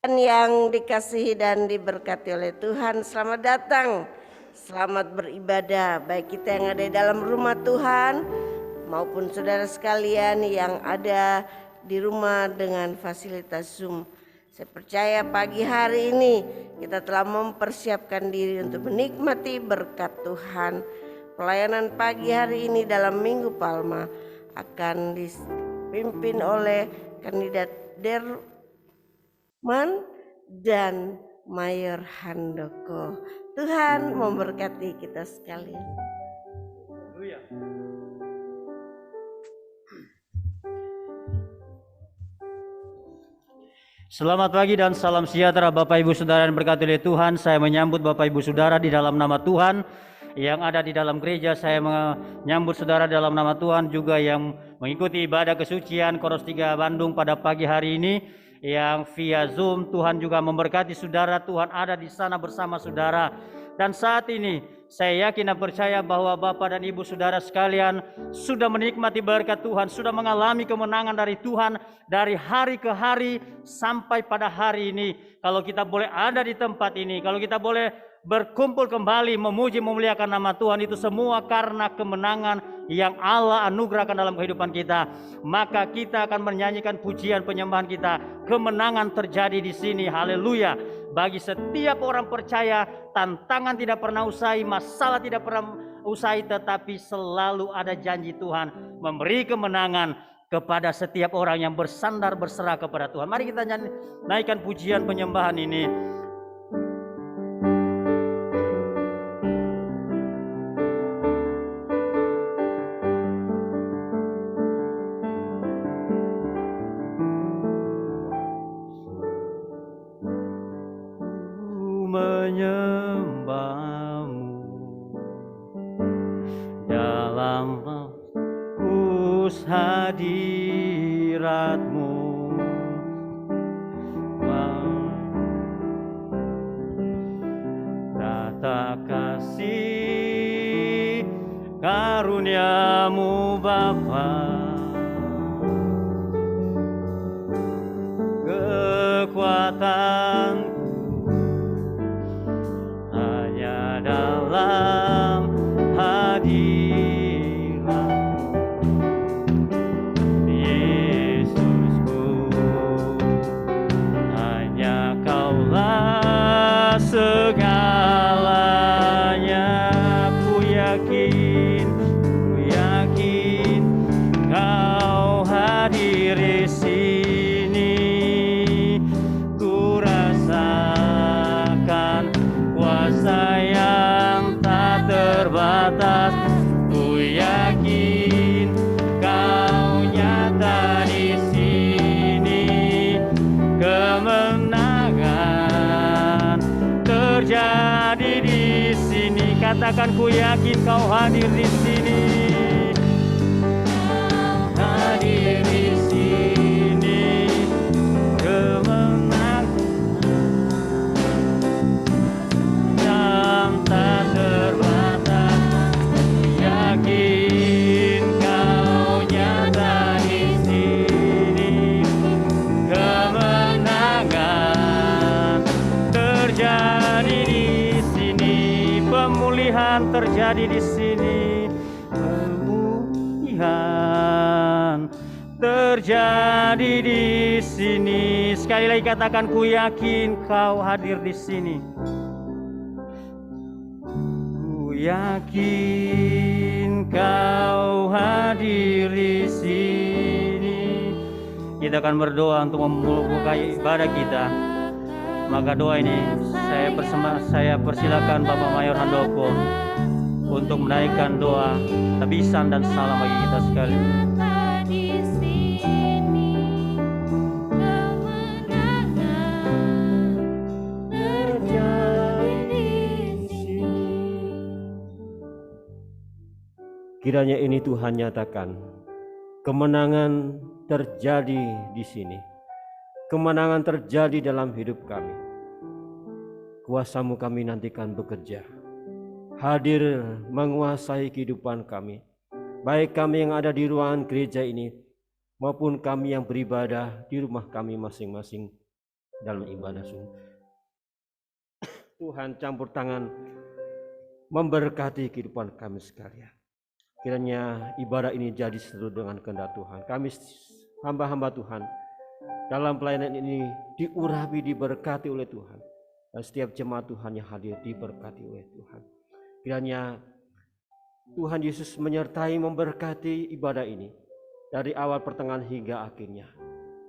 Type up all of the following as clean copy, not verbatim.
Yang dikasihi dan diberkati oleh Tuhan, selamat datang, selamat beribadah, baik kita yang ada di dalam rumah Tuhan maupun saudara sekalian yang ada di rumah dengan fasilitas Zoom. Saya percaya pagi hari ini kita telah mempersiapkan diri untuk menikmati berkat Tuhan. Pelayanan pagi hari ini dalam Minggu Palma akan dipimpin oleh kandidat dan Mayor Handoko. Tuhan memberkati kita sekalian. Selamat pagi dan salam sejahtera Bapak Ibu Saudara yang berkati oleh Tuhan. Saya menyambut Bapak Ibu Saudara di dalam nama Tuhan yang ada di dalam gereja. Saya menyambut saudara dalam nama Tuhan juga yang mengikuti ibadah kesucian Koros 3 Bandung pada pagi hari ini, yang via Zoom. Tuhan juga memberkati saudara, Tuhan ada di sana bersama saudara. Dan saat ini saya yakin dan percaya bahwa Bapak dan Ibu saudara sekalian sudah menikmati berkat Tuhan, sudah mengalami kemenangan dari Tuhan dari hari ke hari sampai pada hari ini. Kalau kita boleh ada di tempat ini, kalau kita boleh berkumpul kembali memuji memuliakan nama Tuhan, itu semua karena kemenangan yang Allah anugerahkan dalam kehidupan kita. Maka kita akan menyanyikan pujian penyembahan kita. Kemenangan terjadi di sini, haleluya. Bagi setiap orang percaya, tantangan tidak pernah usai, masalah tidak pernah usai, tetapi selalu ada janji Tuhan memberi kemenangan kepada setiap orang yang bersandar berserah kepada Tuhan. Mari kita naikkan pujian penyembahan ini. Menyembahmu dalam hadiratmu, tata kasih karuniamu Bapa, kekuatan dalam hadirat Yesusku, hanya Kaulah segalanya. Ku yakin Kau hadir di sini. Ku rasakan kuasa yang tak terbatas. Ku yakin Kau nyata di sini. Kemenangan terjadi di sini. Katakan, ku yakin Kau hadir di sini. Hadir di sini. Kemenangan tak terbatas. Yakin Kau nyata di sini. Kemenangan terjadi di sini. Pemulihan terjadi di sini. Pemulihan terjadi di sini. Sekali lagi katakan, ku yakin Kau hadir di sini. Yakin Kau hadir di sini. Kita akan berdoa untuk membuka ibadah kita. Maka doa ini saya persilakan Bapak Mayor Handoko untuk menaikkan doa tabisan dan salam bagi kita sekalian. Kiranya ini Tuhan nyatakan, kemenangan terjadi di sini. Kemenangan terjadi dalam hidup kami. Kuasa-Mu kami nantikan bekerja. Hadir menguasai kehidupan kami. Baik kami yang ada di ruangan gereja ini, maupun kami yang beribadah di rumah kami masing-masing. dalam ibadah sungguh. Tuhan campur tangan memberkati kehidupan kami sekalian. Kiranya ibadah ini jadi sesuai dengan kehendak Tuhan. Kami hamba-hamba Tuhan dalam pelayanan ini diurapi, diberkati oleh Tuhan. Dan setiap jemaat Tuhan yang hadir diberkati oleh Tuhan. Kiranya Tuhan Yesus menyertai memberkati ibadah ini dari awal pertengahan hingga akhirnya.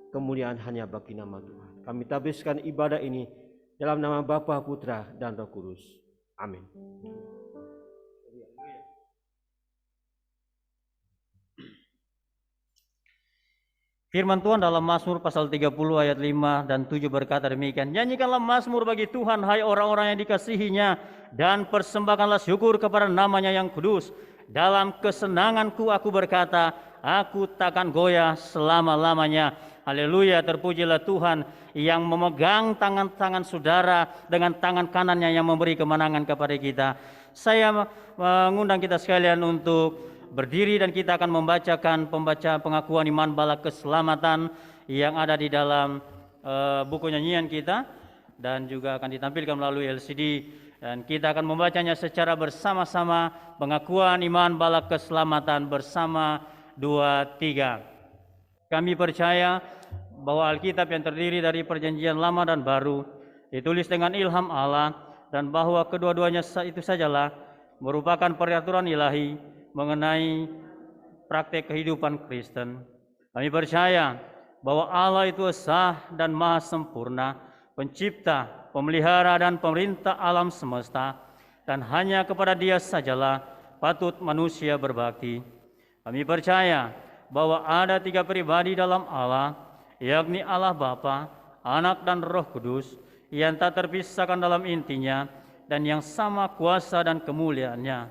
Kemuliaan hanya bagi nama Tuhan. Kami tabiskan ibadah ini dalam nama Bapa, Putra, dan Roh Kudus. Amin. Firman Tuhan dalam Mazmur pasal 30 ayat 5 dan 7 berkata demikian. Nyanyikanlah Mazmur bagi Tuhan, hai orang-orang yang dikasihinya, dan persembahkanlah syukur kepada namanya yang kudus. Dalam kesenanganku aku berkata, aku takkan goyah selama-lamanya. Haleluya, terpujilah Tuhan yang memegang tangan-tangan saudara dengan tangan kanannya yang memberi kemenangan kepada kita. Saya mengundang kita sekalian untuk berdiri dan kita akan membacakan pembaca pengakuan iman bala keselamatan yang ada di dalam buku nyanyian kita dan juga akan ditampilkan melalui LCD, dan kita akan membacanya secara bersama-sama. Pengakuan iman bala keselamatan bersama 2, 3. Kami percaya bahwa Alkitab yang terdiri dari perjanjian lama dan baru ditulis dengan ilham Allah, dan bahwa kedua-duanya itu sajalah merupakan peraturan ilahi mengenai praktek kehidupan Kristen. Kami percaya bahwa Allah itu esa dan maha sempurna, pencipta, pemelihara dan pemerintah alam semesta, dan hanya kepada Dia sajalah patut manusia berbakti. Kami percaya bahwa ada 3 pribadi dalam Allah, yakni Allah Bapa, Anak dan Roh Kudus, yang tak terpisahkan dalam intinya dan yang sama kuasa dan kemuliaannya.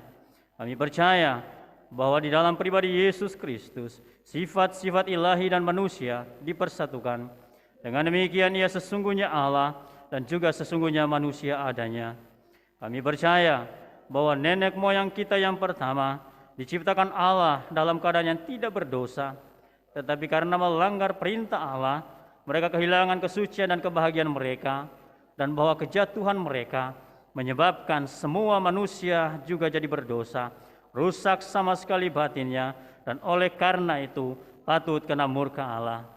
Kami percaya bahwa di dalam pribadi Yesus Kristus, sifat-sifat ilahi dan manusia dipersatukan. Dengan demikian Ia sesungguhnya Allah dan juga sesungguhnya manusia adanya. Kami percaya bahwa nenek moyang kita yang pertama diciptakan Allah dalam keadaan yang tidak berdosa, tetapi karena melanggar perintah Allah, mereka kehilangan kesucian dan kebahagiaan mereka, dan bahwa kejatuhan mereka menyebabkan semua manusia juga jadi berdosa, rusak sama sekali batinnya, dan oleh karena itu patut kena murka Allah.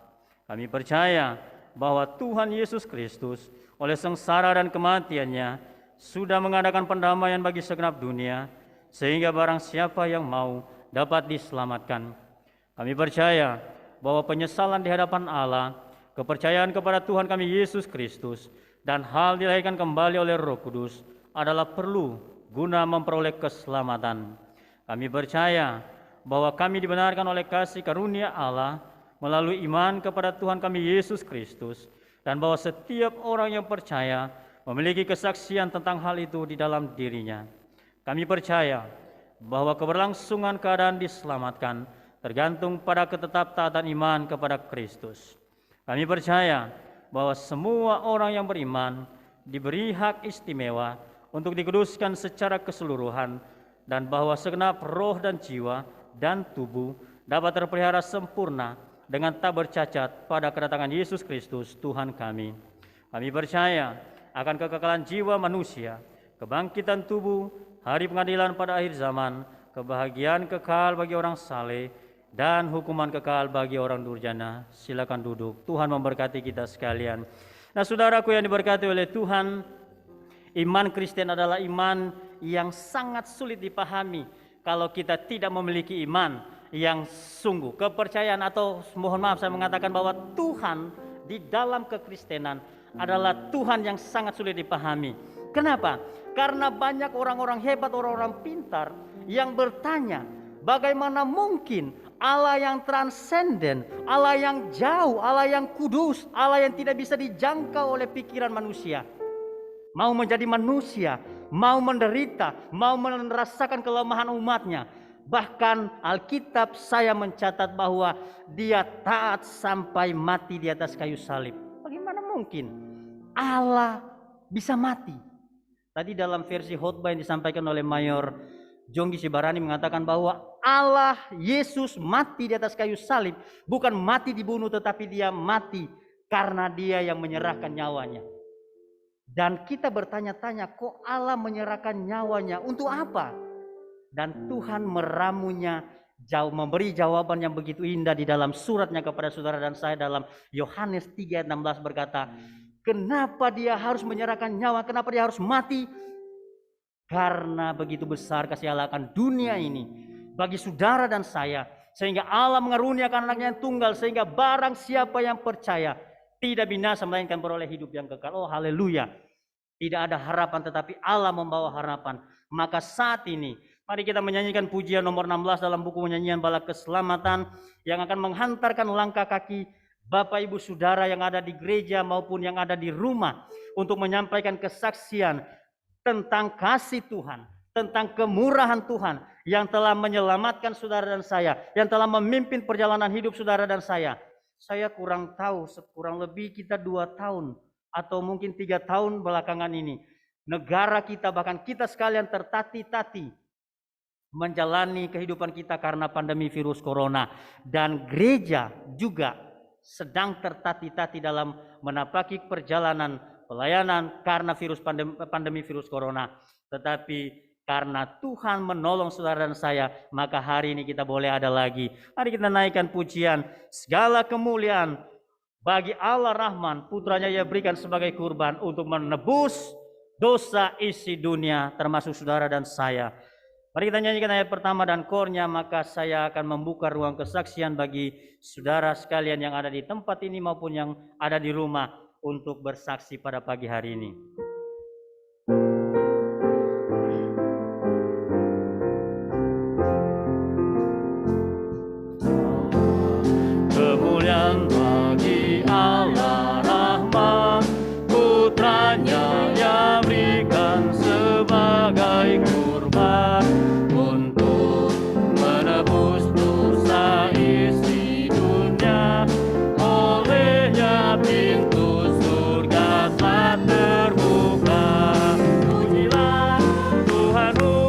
Kami percaya bahwa Tuhan Yesus Kristus oleh sengsara dan kematiannya sudah mengadakan pendamaian bagi segenap dunia, sehingga barang siapa yang mau dapat diselamatkan. Kami percaya bahwa penyesalan di hadapan Allah, kepercayaan kepada Tuhan kami Yesus Kristus, dan hal dilahirkan kembali oleh Roh Kudus adalah perlu guna memperoleh keselamatan. Kami percaya bahwa kami dibenarkan oleh kasih karunia Allah melalui iman kepada Tuhan kami Yesus Kristus, dan bahwa setiap orang yang percaya memiliki kesaksian tentang hal itu di dalam dirinya. Kami percaya bahwa keberlangsungan keadaan diselamatkan tergantung pada ketetap-taatan iman kepada Kristus. Kami percaya bahwa semua orang yang beriman diberi hak istimewa untuk dikuduskan secara keseluruhan, dan bahwa segenap roh dan jiwa dan tubuh dapat terpelihara sempurna dengan tak bercacat pada kedatangan Yesus Kristus Tuhan kami. Kami percaya akan kekekalan jiwa manusia, kebangkitan tubuh, hari pengadilan pada akhir zaman, kebahagiaan kekal bagi orang saleh, dan hukuman kekal bagi orang durjana. Silakan duduk. Tuhan memberkati kita sekalian. Nah, saudaraku yang diberkati oleh Tuhan, iman Kristen adalah iman yang sangat sulit dipahami kalau kita tidak memiliki iman yang sungguh. Kepercayaan, atau mohon maaf saya mengatakan bahwa Tuhan di dalam kekristenan adalah Tuhan yang sangat sulit dipahami. Kenapa? Karena banyak orang-orang hebat, orang-orang pintar yang bertanya, bagaimana mungkin Allah yang transenden, Allah yang jauh, Allah yang kudus, Allah yang tidak bisa dijangkau oleh pikiran manusia, mau menjadi manusia, mau menderita, mau merasakan kelemahan umatnya. Bahkan Alkitab saya mencatat bahwa Dia taat sampai mati di atas kayu salib. Bagaimana mungkin Allah bisa mati? Tadi dalam versi khotbah yang disampaikan oleh Mayor Jonggi Sibarani mengatakan bahwa Allah Yesus mati di atas kayu salib, bukan mati dibunuh, tetapi Dia mati karena dia yang menyerahkan nyawanya. Dan kita bertanya-tanya, kok Allah menyerahkan nyawanya untuk apa? Dan Tuhan meramunya, memberi jawaban yang begitu indah di dalam suratnya kepada saudara dan saya dalam Yohanes 3 ayat 16 berkata, kenapa dia harus menyerahkan nyawa, kenapa dia harus mati? Karena begitu besar kasih Allah akan dunia ini bagi saudara dan saya, sehingga Allah mengaruniakan anaknya yang tunggal, sehingga barang siapa yang percaya tidak binasa melainkan beroleh hidup yang kekal. Oh haleluya. Tidak ada harapan tetapi Allah membawa harapan. Maka saat ini mari kita menyanyikan pujian nomor 16 dalam buku nyanyian Bala Keselamatan yang akan menghantarkan langkah kaki Bapak Ibu Saudara yang ada di gereja maupun yang ada di rumah untuk menyampaikan kesaksian tentang kasih Tuhan, tentang kemurahan Tuhan yang telah menyelamatkan saudara dan saya, yang telah memimpin perjalanan hidup saudara dan saya. Saya kurang tahu, kurang lebih kita 2 tahun atau mungkin 3 tahun belakangan ini, negara kita bahkan kita sekalian tertati-tati menjalani kehidupan kita karena pandemi virus corona, dan gereja juga sedang tertati-tati dalam menapaki perjalanan pelayanan karena pandemi virus corona. Tetapi karena Tuhan menolong saudara dan saya, maka hari ini kita boleh ada lagi. Mari kita naikkan pujian, segala kemuliaan bagi Allah Rahman, putranya ia berikan sebagai kurban untuk menebus dosa isi dunia termasuk saudara dan saya. Mari kita nyanyikan ayat pertama dan kornya, maka saya akan membuka ruang kesaksian bagi saudara sekalian yang ada di tempat ini maupun yang ada di rumah untuk bersaksi pada pagi hari ini. Kemuliaan bagi Allah Rahman, putranya ia berikan sebagai kurban untuk menebus dosa isi dunia. Olehnya pintu surga telah terbuka. Pujilah Tuhanmu,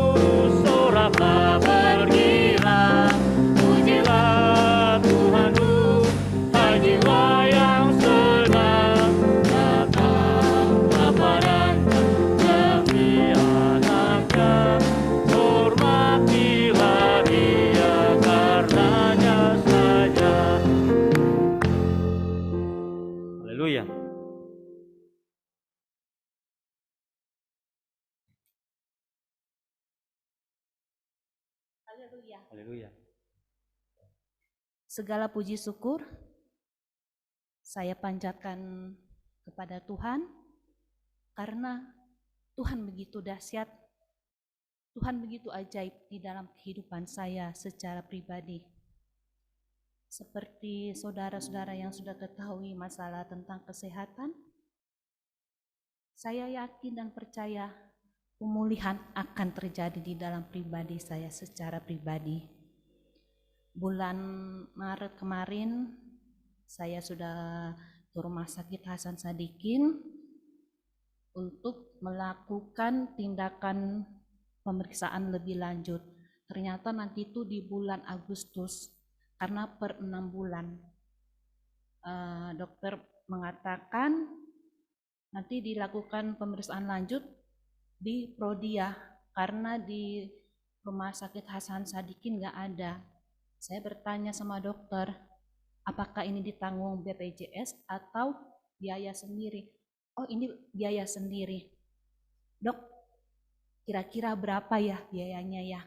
soraklah bergila. Pujilah Tuhanmu, hai jiwa yang senang. Datang Bapa dan demi anaknya, hormatilah dia karenanya saja. Haleluya. Haleluya. Haleluya. Segala puji syukur saya panjatkan kepada Tuhan karena Tuhan begitu dahsyat, Tuhan begitu ajaib di dalam kehidupan saya secara pribadi. Seperti saudara-saudara yang sudah ketahui masalah tentang kesehatan, saya yakin dan percaya pemulihan akan terjadi di dalam pribadi saya secara pribadi. Bulan Maret kemarin saya sudah ke Rumah Sakit Hasan Sadikin untuk melakukan tindakan pemeriksaan lebih lanjut. Ternyata nanti itu di bulan Agustus, karena per 6 bulan. Dokter mengatakan nanti dilakukan pemeriksaan lanjut di Prodia, karena di Rumah Sakit Hasan Sadikin nggak ada. Saya bertanya sama dokter, apakah ini ditanggung BPJS atau biaya sendiri? Oh, ini biaya sendiri. Dok, kira-kira berapa ya biayanya ya?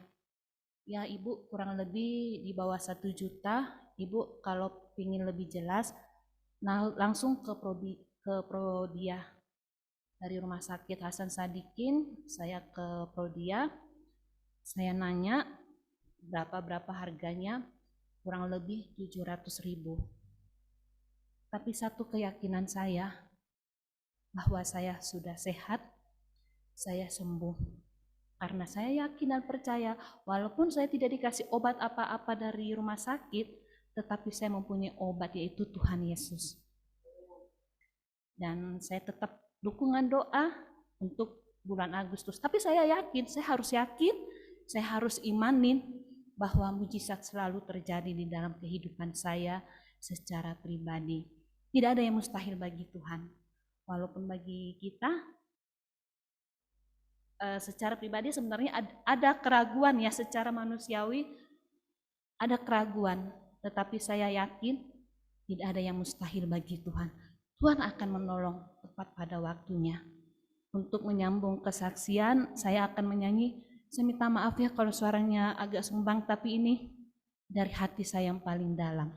Ya Ibu, kurang lebih di bawah 1 juta. Ibu kalau ingin lebih jelas, nah langsung ke Prodia. Dari Rumah Sakit Hasan Sadikin, saya ke Prodia. Saya nanya berapa harganya, kurang lebih 700.000. Tapi satu keyakinan saya, bahwa saya sudah sehat, saya sembuh. Karena saya yakin dan percaya, walaupun saya tidak dikasih obat apa-apa dari rumah sakit, tetapi saya mempunyai obat, yaitu Tuhan Yesus. Dan saya tetap dukungan doa untuk bulan Agustus. Tapi saya yakin, saya harus imanin bahwa mujizat selalu terjadi di dalam kehidupan saya secara pribadi. Tidak ada yang mustahil bagi Tuhan. Walaupun bagi kita secara pribadi sebenarnya ada keraguan ya, secara manusiawi ada keraguan, tetapi saya yakin tidak ada yang mustahil bagi Tuhan. Tuhan akan menolong tepat pada waktunya. Untuk menyambung kesaksian, saya akan menyanyi. Saya minta maaf ya kalau suaranya agak sumbang, tapi ini dari hati saya yang paling dalam.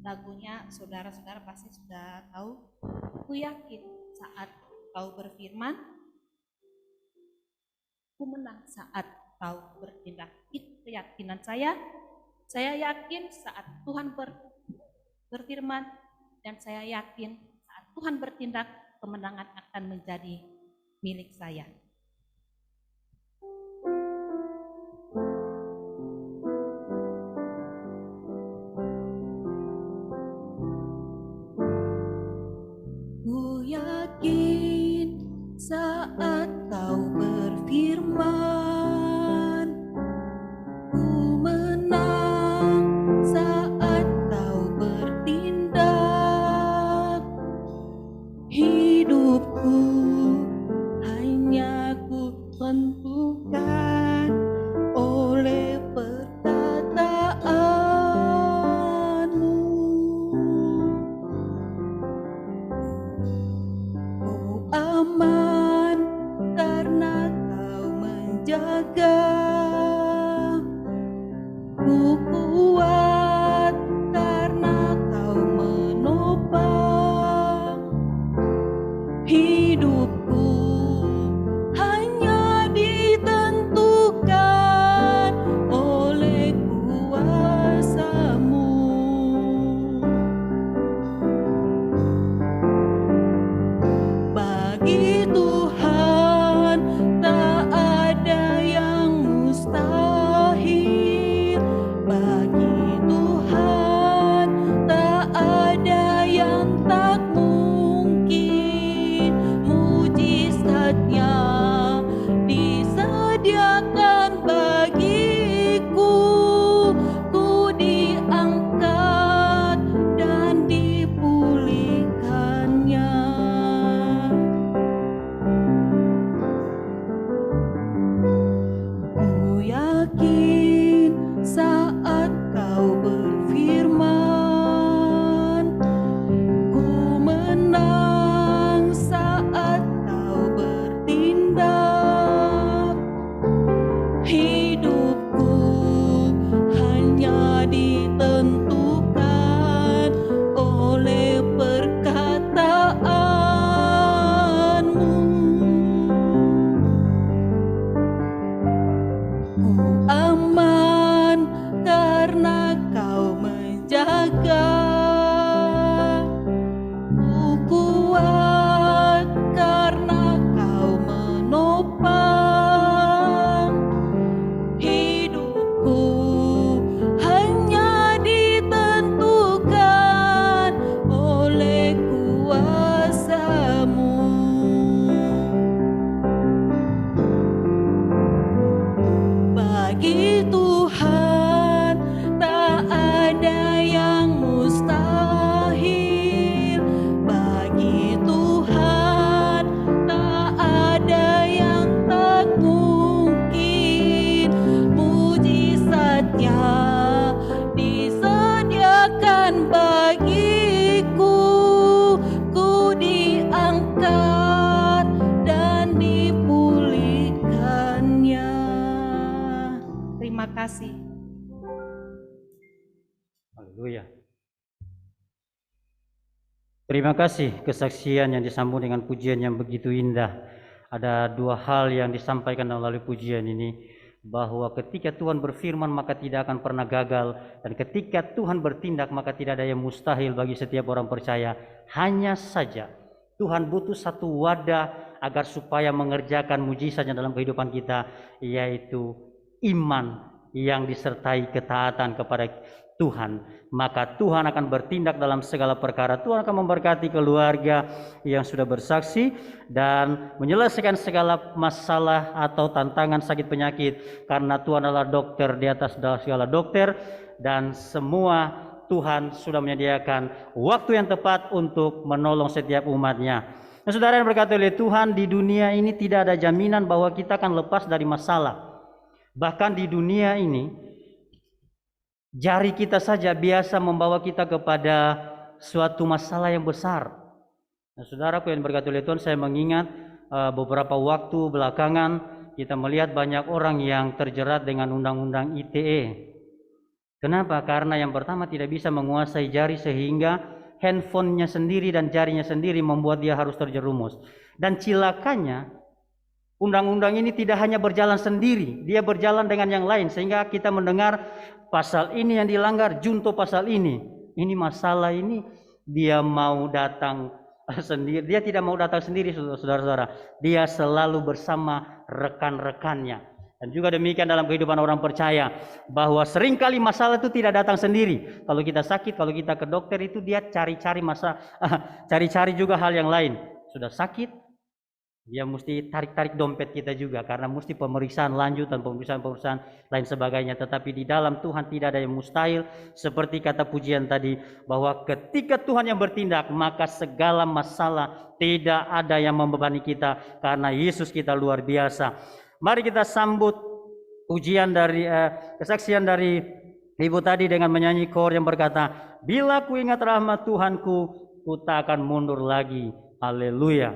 Lagunya saudara-saudara pasti sudah tahu. Ku yakin saat kau berfirman, ku menang saat kau bertindak. Itu keyakinan saya. Saya yakin saat Tuhan berfirman, dan saya yakin saat Tuhan bertindak, kemenangan akan menjadi milik saya. Ku yakin saat kau berfirman, ku menang saat kau bertindak. Hidupku hanya ku tentukan oleh perkataanmu. Ku aman karena kau menjaga. Ku kuat karena kau menopang. Hidupku hanya ditentukan oleh kuasa-Mu. Bagi Tuhan tak ada yang mustahil. Bagi Tuhan tak ada yang tak mungkin. Mujizatnya disediakan bagiku. Ku diangkat dan dipulihkannya. Ku yakin saat kau berfirman, ku menang saat kau bertindak. Hidupku hanya ditentukan oleh perkataan-Mu. Ku aman karena kau menjaga. Ku kuat karena kau menopang. Hidupku hanya ditentukan oleh kuasa-Mu. Bagi Tuhan tak ada yang mustahil. Bagi Tuhan tak ada yang tak mungkin. Mujizatnya disediakan bagiku. Ku diangkat dan dipulihkannya. Terima kasih. Haleluya. Terima kasih kesaksian yang disambung dengan pujian yang begitu indah. Ada dua hal yang disampaikan melalui pujian ini, bahwa ketika Tuhan berfirman maka tidak akan pernah gagal, dan ketika Tuhan bertindak maka tidak ada yang mustahil bagi setiap orang percaya. Hanya saja Tuhan butuh satu wadah agar supaya mengerjakan mujizatnya dalam kehidupan kita, yaitu iman yang disertai ketaatan kepada Tuhan, maka Tuhan akan bertindak dalam segala perkara. Tuhan akan memberkati keluarga yang sudah bersaksi dan menyelesaikan segala masalah atau tantangan sakit penyakit, karena Tuhan adalah dokter di atas segala dokter, dan semua Tuhan sudah menyediakan waktu yang tepat untuk menolong setiap umatnya. Nah, saudara yang berkati oleh Tuhan, di dunia ini tidak ada jaminan bahwa kita akan lepas dari masalah. Bahkan di dunia ini, jari kita saja biasa membawa kita kepada suatu masalah yang besar. Nah, saudaraku yang berkati oleh Tuhan, saya mengingat beberapa waktu belakangan kita melihat banyak orang yang terjerat dengan undang-undang ITE. Kenapa? Karena yang pertama tidak bisa menguasai jari, sehingga handphonenya sendiri dan jarinya sendiri membuat dia harus terjerumus. Dan cilakanya, undang-undang ini tidak hanya berjalan sendiri, dia berjalan dengan yang lain, sehingga kita mendengar pasal ini yang dilanggar, junto pasal ini. Ini masalah ini dia mau datang sendiri, dia tidak mau datang sendiri, saudara-saudara. Dia selalu bersama rekan-rekannya. Dan juga demikian dalam kehidupan orang percaya, bahwa seringkali masalah itu tidak datang sendiri. Kalau kita sakit, kalau kita ke dokter, itu dia cari-cari cari-cari juga hal yang lain. Sudah sakit, dia mesti tarik-tarik dompet kita juga, karena mesti pemeriksaan lanjutan, pemeriksaan lain sebagainya. Tetapi di dalam Tuhan tidak ada yang mustahil. Seperti kata pujian tadi, bahwa ketika Tuhan yang bertindak, maka segala masalah tidak ada yang membebani kita, karena Yesus kita luar biasa. Mari kita sambut ujian dari kesaksian dari ibu tadi dengan menyanyi kor yang berkata, bila ku ingat rahmat Tuhanku, ku tak akan mundur lagi. Haleluya.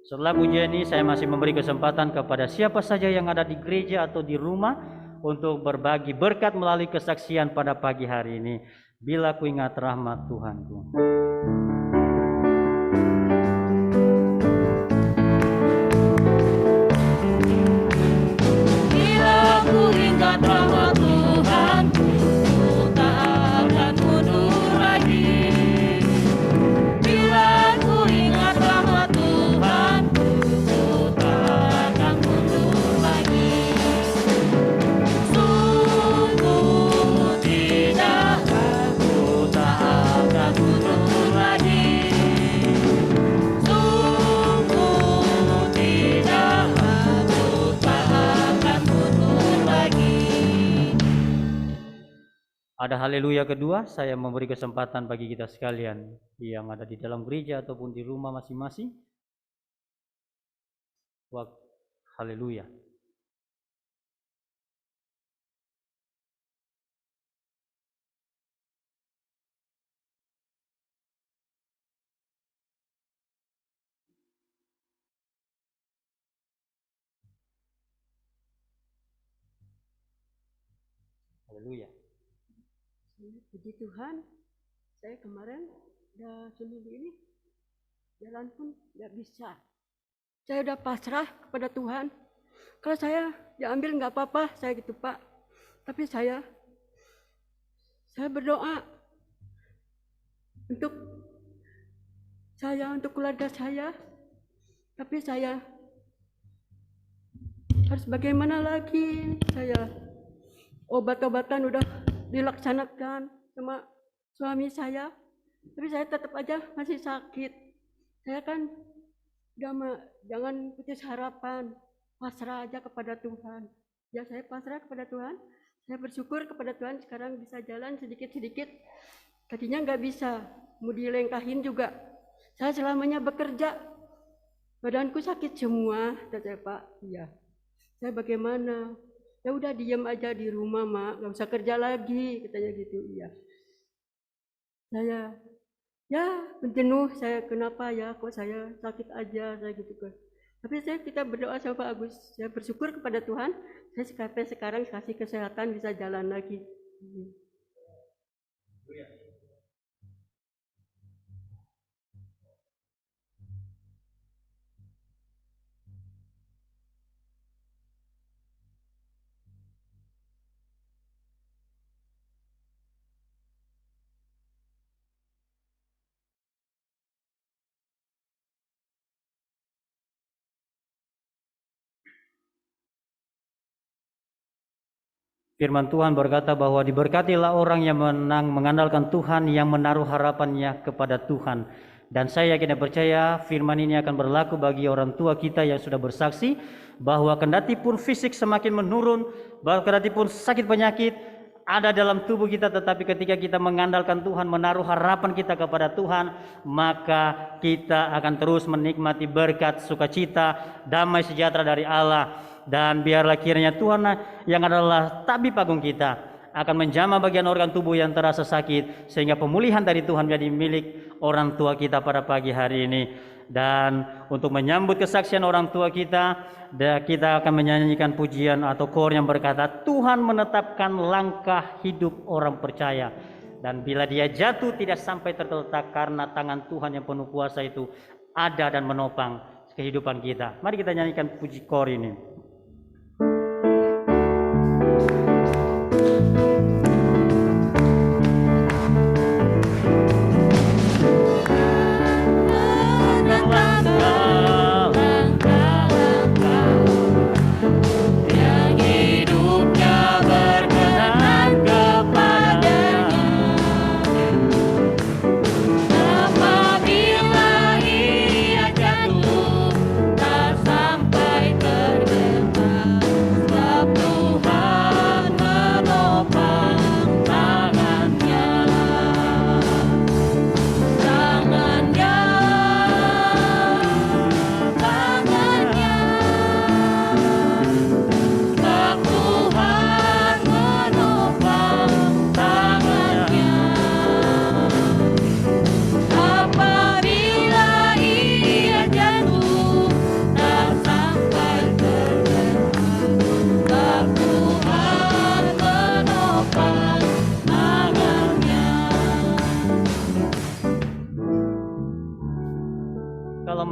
Setelah pujian ini, saya masih memberi kesempatan kepada siapa saja yang ada di gereja atau di rumah untuk berbagi berkat melalui kesaksian pada pagi hari ini. Bila ku ingat rahmat Tuhanku. Ada haleluya kedua, saya memberi kesempatan bagi kita sekalian yang ada di dalam gereja ataupun di rumah masing-masing. Haleluya. Haleluya. Puji Tuhan, saya kemarin udah seminggu ini jalan pun nggak bisa. Saya udah pasrah kepada Tuhan. Kalau saya diambil nggak apa-apa, saya gitu Pak. Tapi saya berdoa untuk keluarga saya. Tapi saya harus bagaimana lagi? Saya obat-obatan udah dilaksanakan sama suami saya, tapi saya tetap aja masih sakit. Saya kan jangan putus harapan, pasrah aja kepada Tuhan. Ya, saya pasrah kepada Tuhan. Saya bersyukur kepada Tuhan sekarang bisa jalan sedikit-sedikit. Tadinya nggak bisa, mau dilengkahin juga. Saya selamanya bekerja, badanku sakit semua, kata saya, Pak. Iya. Saya bagaimana? Ya udah diam aja di rumah, Mak, nggak usah kerja lagi, katanya gitu. Iya. Saya menjenuh, saya kenapa ya kok saya sakit aja, saya gitu kan. Tapi kita berdoa sama Pak Agus, saya bersyukur kepada Tuhan, saya sampai sekarang kasih kesehatan bisa jalan lagi. Firman Tuhan berkata bahwa diberkatilah orang yang mengandalkan Tuhan, yang menaruh harapannya kepada Tuhan. Dan saya yakin dan percaya firman ini akan berlaku bagi orang tua kita yang sudah bersaksi bahwa kendati pun fisik semakin menurun, bahwa kendati pun sakit penyakit ada dalam tubuh kita, tetapi ketika kita mengandalkan Tuhan, menaruh harapan kita kepada Tuhan, maka kita akan terus menikmati berkat, sukacita, damai sejahtera dari Allah. Dan biarlah kiranya Tuhan yang adalah tabib agung kita akan menjamah bagian organ tubuh yang terasa sakit, sehingga pemulihan dari Tuhan menjadi milik orang tua kita pada pagi hari ini. Dan untuk menyambut kesaksian orang tua kita akan menyanyikan pujian atau kor yang berkata, Tuhan menetapkan langkah hidup orang percaya, dan bila dia jatuh tidak sampai tergeletak, karena tangan Tuhan yang penuh kuasa itu ada dan menopang kehidupan kita. Mari kita nyanyikan puji kor ini.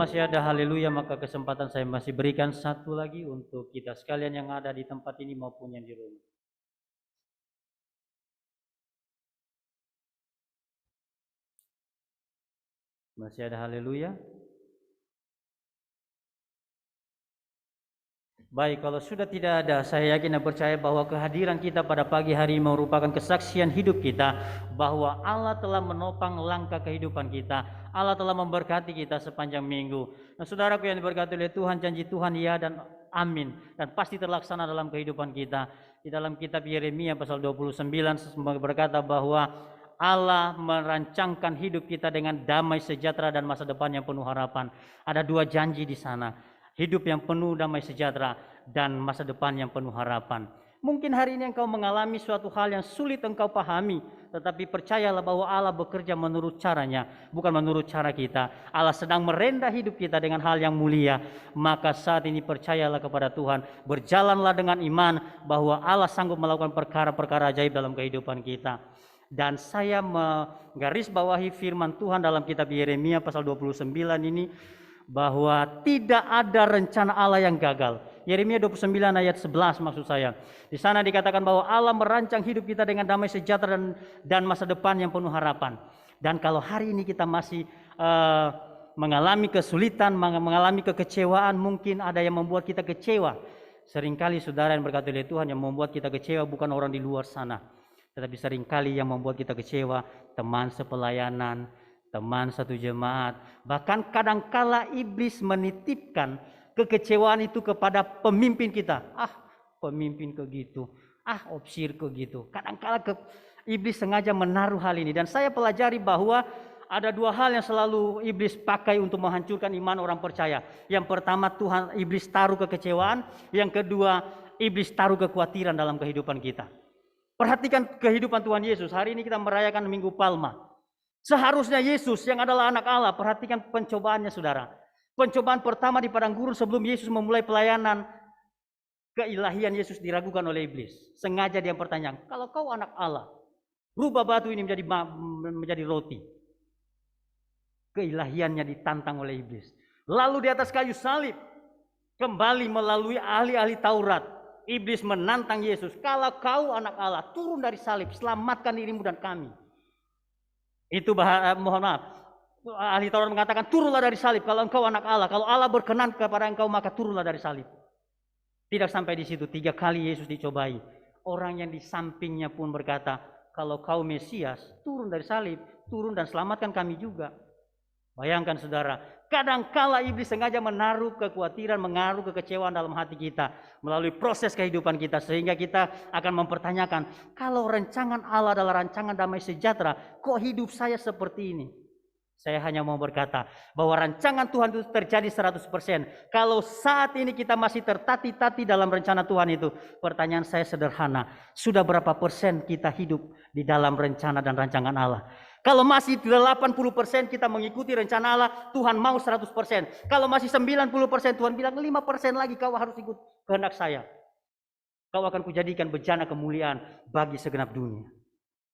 Masih ada haleluya, maka kesempatan saya masih berikan satu lagi untuk kita sekalian yang ada di tempat ini maupun yang di rumah. Masih ada haleluya? Baik, kalau sudah tidak ada, saya yakin dan percaya bahwa kehadiran kita pada pagi hari ini merupakan kesaksian hidup kita bahwa Allah telah menopang langkah kehidupan kita. Allah telah memberkati kita sepanjang minggu. Nah, saudaraku yang diberkati oleh Tuhan, janji Tuhan ya dan amin, dan pasti terlaksana dalam kehidupan kita. Di dalam kitab Yeremia pasal 29 berkata bahwa Allah merancangkan hidup kita dengan damai sejahtera dan masa depan yang penuh harapan. Ada dua janji di sana. Hidup yang penuh damai sejahtera dan masa depan yang penuh harapan. Mungkin hari ini engkau mengalami suatu hal yang sulit engkau pahami, tetapi percayalah bahwa Allah bekerja menurut caranya, bukan menurut cara kita. Allah sedang merendah hidup kita dengan hal yang mulia. Maka saat ini percayalah kepada Tuhan, berjalanlah dengan iman bahwa Allah sanggup melakukan perkara-perkara ajaib dalam kehidupan kita. Dan saya menggarisbawahi firman Tuhan dalam kitab Yeremia pasal 29 ini, bahwa tidak ada rencana Allah yang gagal. Yeremia 29 ayat 11 maksud saya. Di sana dikatakan bahwa Allah merancang hidup kita dengan damai sejahtera dan masa depan yang penuh harapan. Dan kalau hari ini kita masih mengalami kesulitan, mengalami kekecewaan, mungkin ada yang membuat kita kecewa. Seringkali saudara yang berkati oleh Tuhan, yang membuat kita kecewa bukan orang di luar sana, tetapi seringkali yang membuat kita kecewa teman sepelayanan, teman satu jemaat. Bahkan kadangkala iblis menitipkan kekecewaan itu kepada pemimpin kita. Pemimpin ke gitu. Opsir ke gitu. Kadangkala iblis sengaja menaruh hal ini. Dan saya pelajari bahwa ada dua hal yang selalu iblis pakai untuk menghancurkan iman orang percaya. Yang pertama, iblis taruh kekecewaan. Yang kedua, iblis taruh kekhawatiran dalam kehidupan kita. Perhatikan kehidupan Tuhan Yesus. Hari ini kita merayakan Minggu Palma. Seharusnya Yesus yang adalah anak Allah, perhatikan pencobaannya saudara. Pencobaan pertama di padang gurun sebelum Yesus memulai pelayanan, keilahian Yesus diragukan oleh iblis. Sengaja dia bertanya, kalau kau anak Allah, rubah batu ini menjadi roti. Keilahiannya ditantang oleh iblis. Lalu di atas kayu salib, kembali melalui ahli-ahli Taurat, iblis menantang Yesus, kalau kau anak Allah, turun dari salib, selamatkan dirimu dan kami. Itu mohon maaf, ahli Taurat mengatakan turunlah dari salib kalau engkau anak Allah. Kalau Allah berkenan kepada engkau maka turunlah dari salib. Tidak sampai di situ, 3 kali Yesus dicobai orang yang di sampingnya pun berkata, kalau kau Mesias, turun dari salib, turun dan selamatkan kami juga. Bayangkan saudara, kadangkala iblis sengaja menaruh kekhawatiran, menaruh kekecewaan dalam hati kita melalui proses kehidupan kita, sehingga kita akan mempertanyakan, kalau rancangan Allah adalah rancangan damai sejahtera, kok hidup saya seperti ini? Saya hanya mau berkata bahwa rancangan Tuhan itu terjadi 100%. Kalau saat ini kita masih tertati-tati dalam rencana Tuhan itu, pertanyaan saya sederhana, sudah berapa persen kita hidup di dalam rencana dan rancangan Allah? Kalau masih 80% kita mengikuti rencana Allah, Tuhan mau 100%. Kalau masih 90%, Tuhan bilang 5% lagi kau harus ikut kehendak saya. Kau akan kujadikan bejana kemuliaan bagi segenap dunia.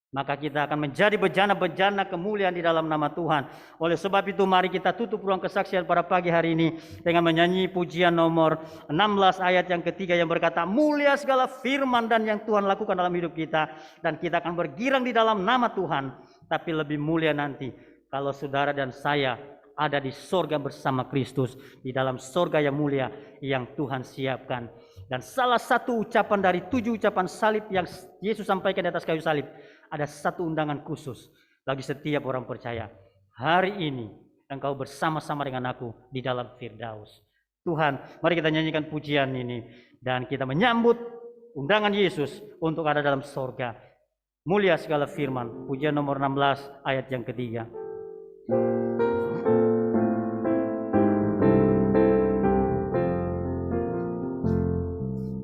Maka kita akan menjadi bejana-bejana kemuliaan di dalam nama Tuhan. Oleh sebab itu mari kita tutup ruang kesaksian pada pagi hari ini dengan menyanyi pujian nomor 16 ayat yang ketiga yang berkata, mulia segala firman dan yang Tuhan lakukan dalam hidup kita. Dan kita akan bergirang di dalam nama Tuhan. Tapi lebih mulia nanti kalau saudara dan saya ada di sorga bersama Kristus, di dalam sorga yang mulia yang Tuhan siapkan. Dan salah satu ucapan dari 7 ucapan salib yang Yesus sampaikan di atas kayu salib, ada satu undangan khusus bagi setiap orang percaya. Hari ini engkau bersama-sama dengan aku di dalam Firdaus. Tuhan, mari kita nyanyikan pujian ini dan kita menyambut undangan Yesus untuk ada dalam sorga. Mulia segala firman, pujian nomor 16 ayat yang ketiga.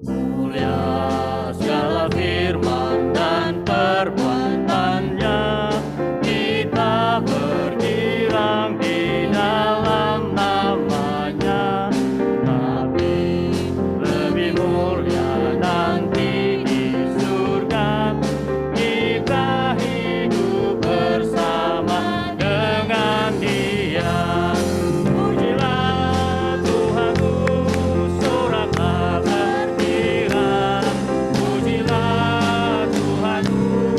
Mulia segala firman dan perbuatannya, kita bergirang di dalam namanya. Tapi lebih mulia nanti di surga, kita hidup bersama dengan Dia. Pujilah Tuhanku, soraklah bergirang. Pujilah Tuhanku,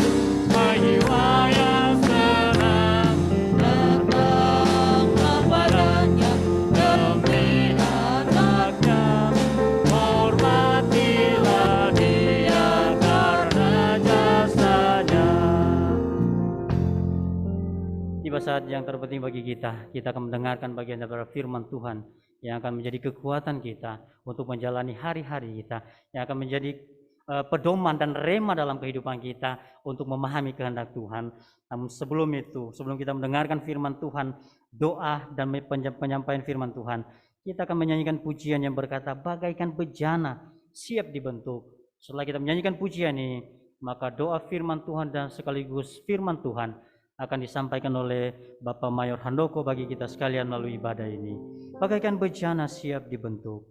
jiwa yang senang. Terbang kepadanya demi anaknya. Hormatilah Dia karena jasanya. Tiba saat yang terpenting bagi kita akan mendengarkan bagian dari firman Tuhan yang akan menjadi kekuatan kita untuk menjalani hari-hari kita, yang akan menjadi pedoman dan rema dalam kehidupan kita untuk memahami kehendak Tuhan. Namun sebelum itu, sebelum kita mendengarkan firman Tuhan, doa dan penyampaian firman Tuhan, kita akan menyanyikan pujian yang berkata, bagaikan bejana siap dibentuk. Setelah kita menyanyikan pujian ini, maka doa firman Tuhan dan sekaligus firman Tuhan akan disampaikan oleh Bapak Mayor Handoko bagi kita sekalian melalui ibadah ini. Bagaikan bejana siap dibentuk.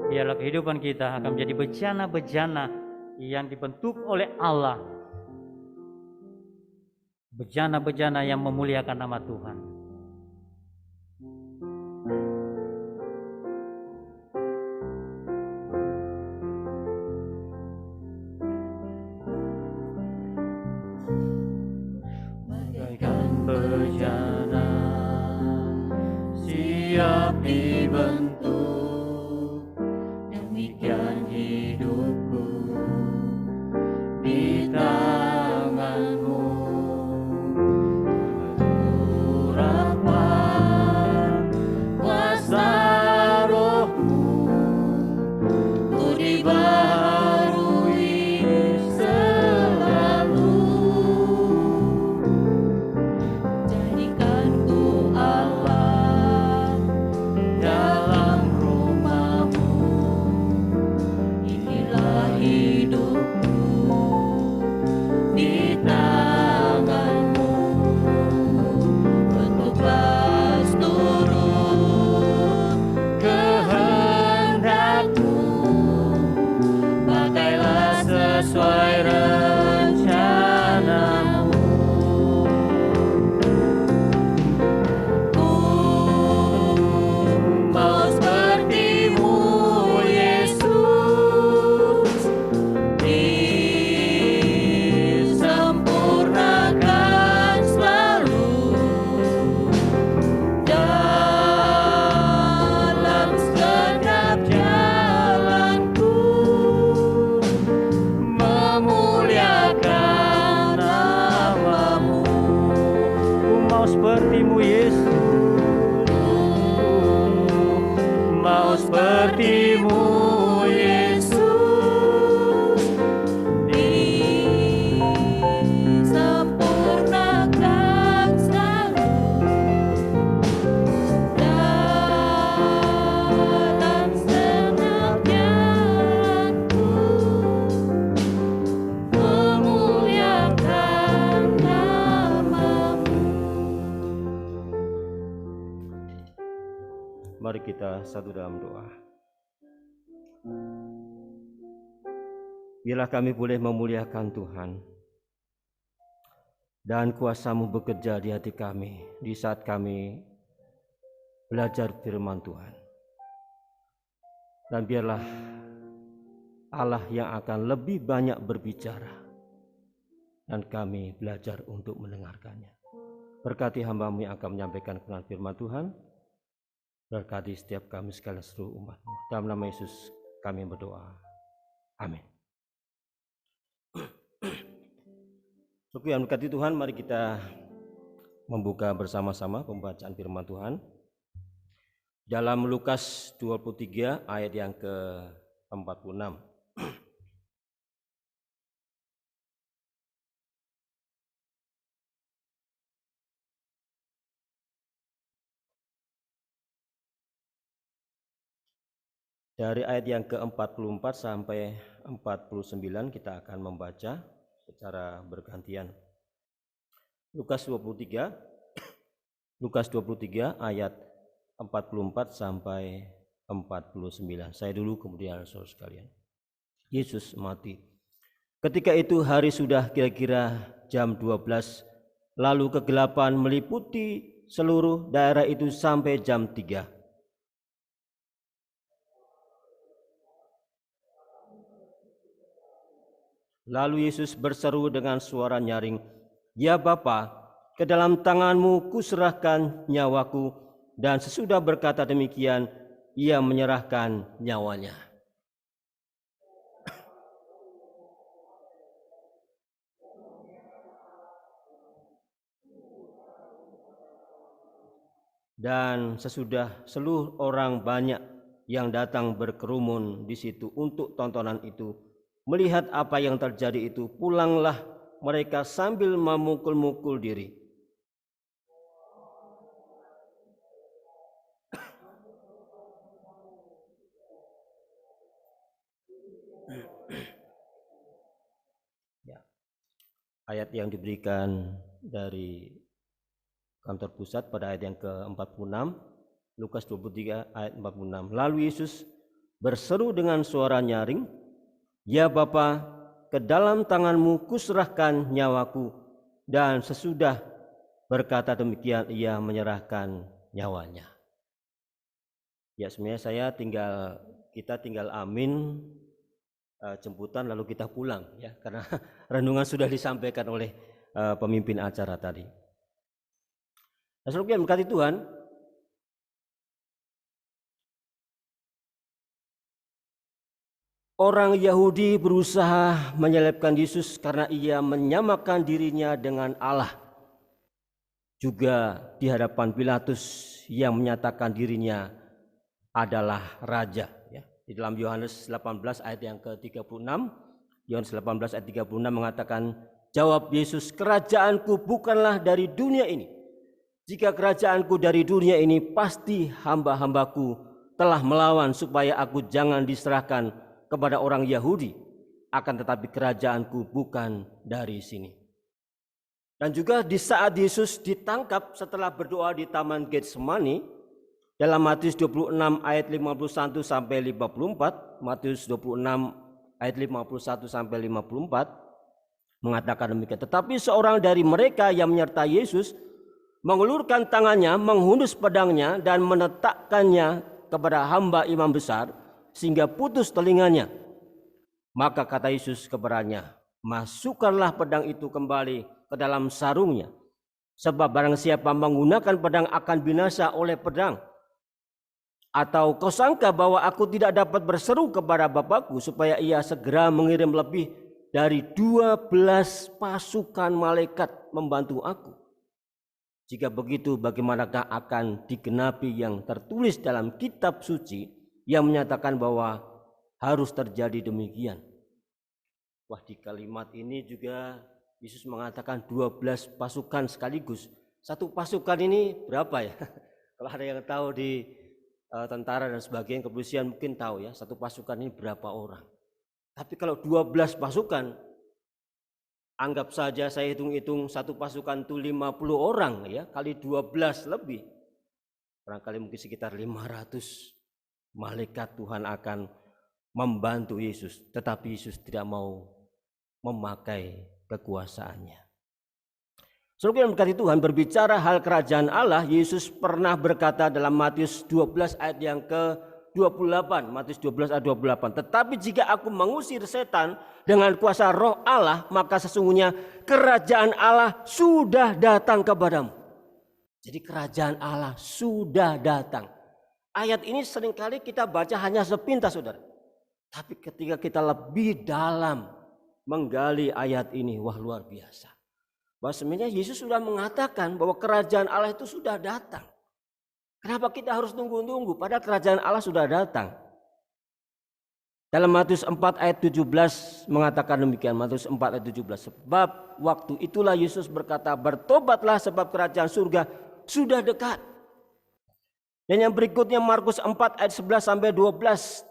Biarlah kehidupan kita akan menjadi bejana-bejana yang dibentuk oleh Allah. Bejana-bejana yang memuliakan nama Tuhan. Bagaikan bejana siap dibentuk, demikian hidupku di tanganmu. Urapan kuasa rohmu, ku dibaharui selalu. Jadikan ku Allah dalam mau seperti-Mu Yesus, disempurnakan selalu dalam setiap jalanku, memuliakan nama-Mu. Mari kita satu dalam doa. Biarlah kami boleh memuliakan Tuhan dan kuasa-Mu bekerja di hati kami di saat kami belajar firman Tuhan. Dan biarlah Allah yang akan lebih banyak berbicara dan kami belajar untuk mendengarkannya. Berkati hamba-Mu yang akan menyampaikan kebenaran firman Tuhan. Berkati setiap kami sekalian seluruh umat-Mu. Dalam nama Yesus kami berdoa. Amin. Suku yang berkati Tuhan, mari kita membuka bersama-sama pembacaan firman Tuhan. Dalam Lukas 23 ayat yang ke-46. Dari ayat yang ke-44 sampai 49 kita akan membaca secara bergantian. Lukas 23 ayat 44 sampai 49. Saya dulu kemudian saudara sekalian. Yesus mati. Ketika itu hari sudah kira-kira jam 12, lalu kegelapan meliputi seluruh daerah itu sampai jam 3. Lalu Yesus berseru dengan suara nyaring, "Ya Bapa, ke dalam tangan-Mu kuserahkan nyawaku." Dan sesudah berkata demikian, Ia menyerahkan nyawanya. Dan sesudah seluruh orang banyak yang datang berkerumun di situ untuk tontonan itu, melihat apa yang terjadi itu, pulanglah mereka sambil memukul-mukul diri. Ya. Ayat yang diberikan dari kantor pusat pada ayat yang ke-46, Lukas 23 ayat 46. Lalu Yesus berseru dengan suara nyaring, "Ya Bapa, ke dalam tangan-Mu kuserahkan nyawaku." Dan sesudah berkata demikian, Ia menyerahkan nyawanya. Ya, sebenarnya kita tinggal amin jemputan lalu kita pulang ya, karena renungan sudah disampaikan oleh pemimpin acara tadi. Nah, saudara yang berkati Tuhan, orang Yahudi berusaha menyelipkan Yesus karena Ia menyamakan dirinya dengan Allah. Juga di hadapan Pilatus yang menyatakan dirinya adalah raja. Ya. Di dalam Yohanes 18 ayat yang ke-36, Yohanes 18 ayat 36 mengatakan, jawab Yesus, "Kerajaanku bukanlah dari dunia ini. Jika kerajaanku dari dunia ini, pasti hamba-hambaku telah melawan supaya aku jangan diserahkan kepada orang Yahudi. Akan tetapi kerajaanku bukan dari sini." Dan juga di saat Yesus ditangkap setelah berdoa di Taman Getsemani, dalam Matius 26 ayat 51 sampai 54, Matius 26 ayat 51 sampai 54 mengatakan demikian. Tetapi seorang dari mereka yang menyertai Yesus mengulurkan tangannya, menghunus pedangnya dan meletakkannya kepada hamba imam besar sehingga putus telinganya. Maka kata Yesus kepadanya, "Masukkanlah pedang itu kembali ke dalam sarungnya, sebab barang siapa menggunakan pedang akan binasa oleh pedang. Atau kau sangka bahwa aku tidak dapat berseru kepada Bapakku supaya ia segera mengirim lebih dari 12 pasukan malaikat membantu aku? Jika begitu, bagaimanakah akan digenapi yang tertulis dalam kitab suci yang menyatakan bahwa harus terjadi demikian. Wah, di kalimat ini juga Yesus mengatakan 12 pasukan sekaligus. Satu pasukan ini berapa ya? Kalau ada yang tahu di tentara dan sebagainya, kepolisian mungkin tahu ya, satu pasukan ini berapa orang. Tapi kalau 12 pasukan, anggap saja saya hitung-hitung satu pasukan itu 50 orang ya, kali 12 lebih. Barangkali mungkin sekitar 500 malaikat Tuhan akan membantu Yesus, tetapi Yesus tidak mau memakai kekuasaannya. Saudara yang berkati Tuhan, berbicara hal kerajaan Allah, Yesus pernah berkata dalam Matius 12 ayat yang ke-28, Matius 12 ayat 28, tetapi jika aku mengusir setan dengan kuasa roh Allah, maka sesungguhnya kerajaan Allah sudah datang kepadamu. Jadi kerajaan Allah sudah datang. Ayat ini seringkali kita baca hanya sepintas, saudara. Tapi ketika kita lebih dalam menggali ayat ini, wah luar biasa. Bahwa sebenarnya Yesus sudah mengatakan bahwa kerajaan Allah itu sudah datang. Kenapa kita harus tunggu-tunggu? Padahal kerajaan Allah sudah datang. Dalam Matius 4 ayat 17 mengatakan demikian. Matius 4 ayat 17. Sebab waktu itulah Yesus berkata, bertobatlah sebab kerajaan surga sudah dekat. Dan yang berikutnya Markus 4 ayat 11 sampai 12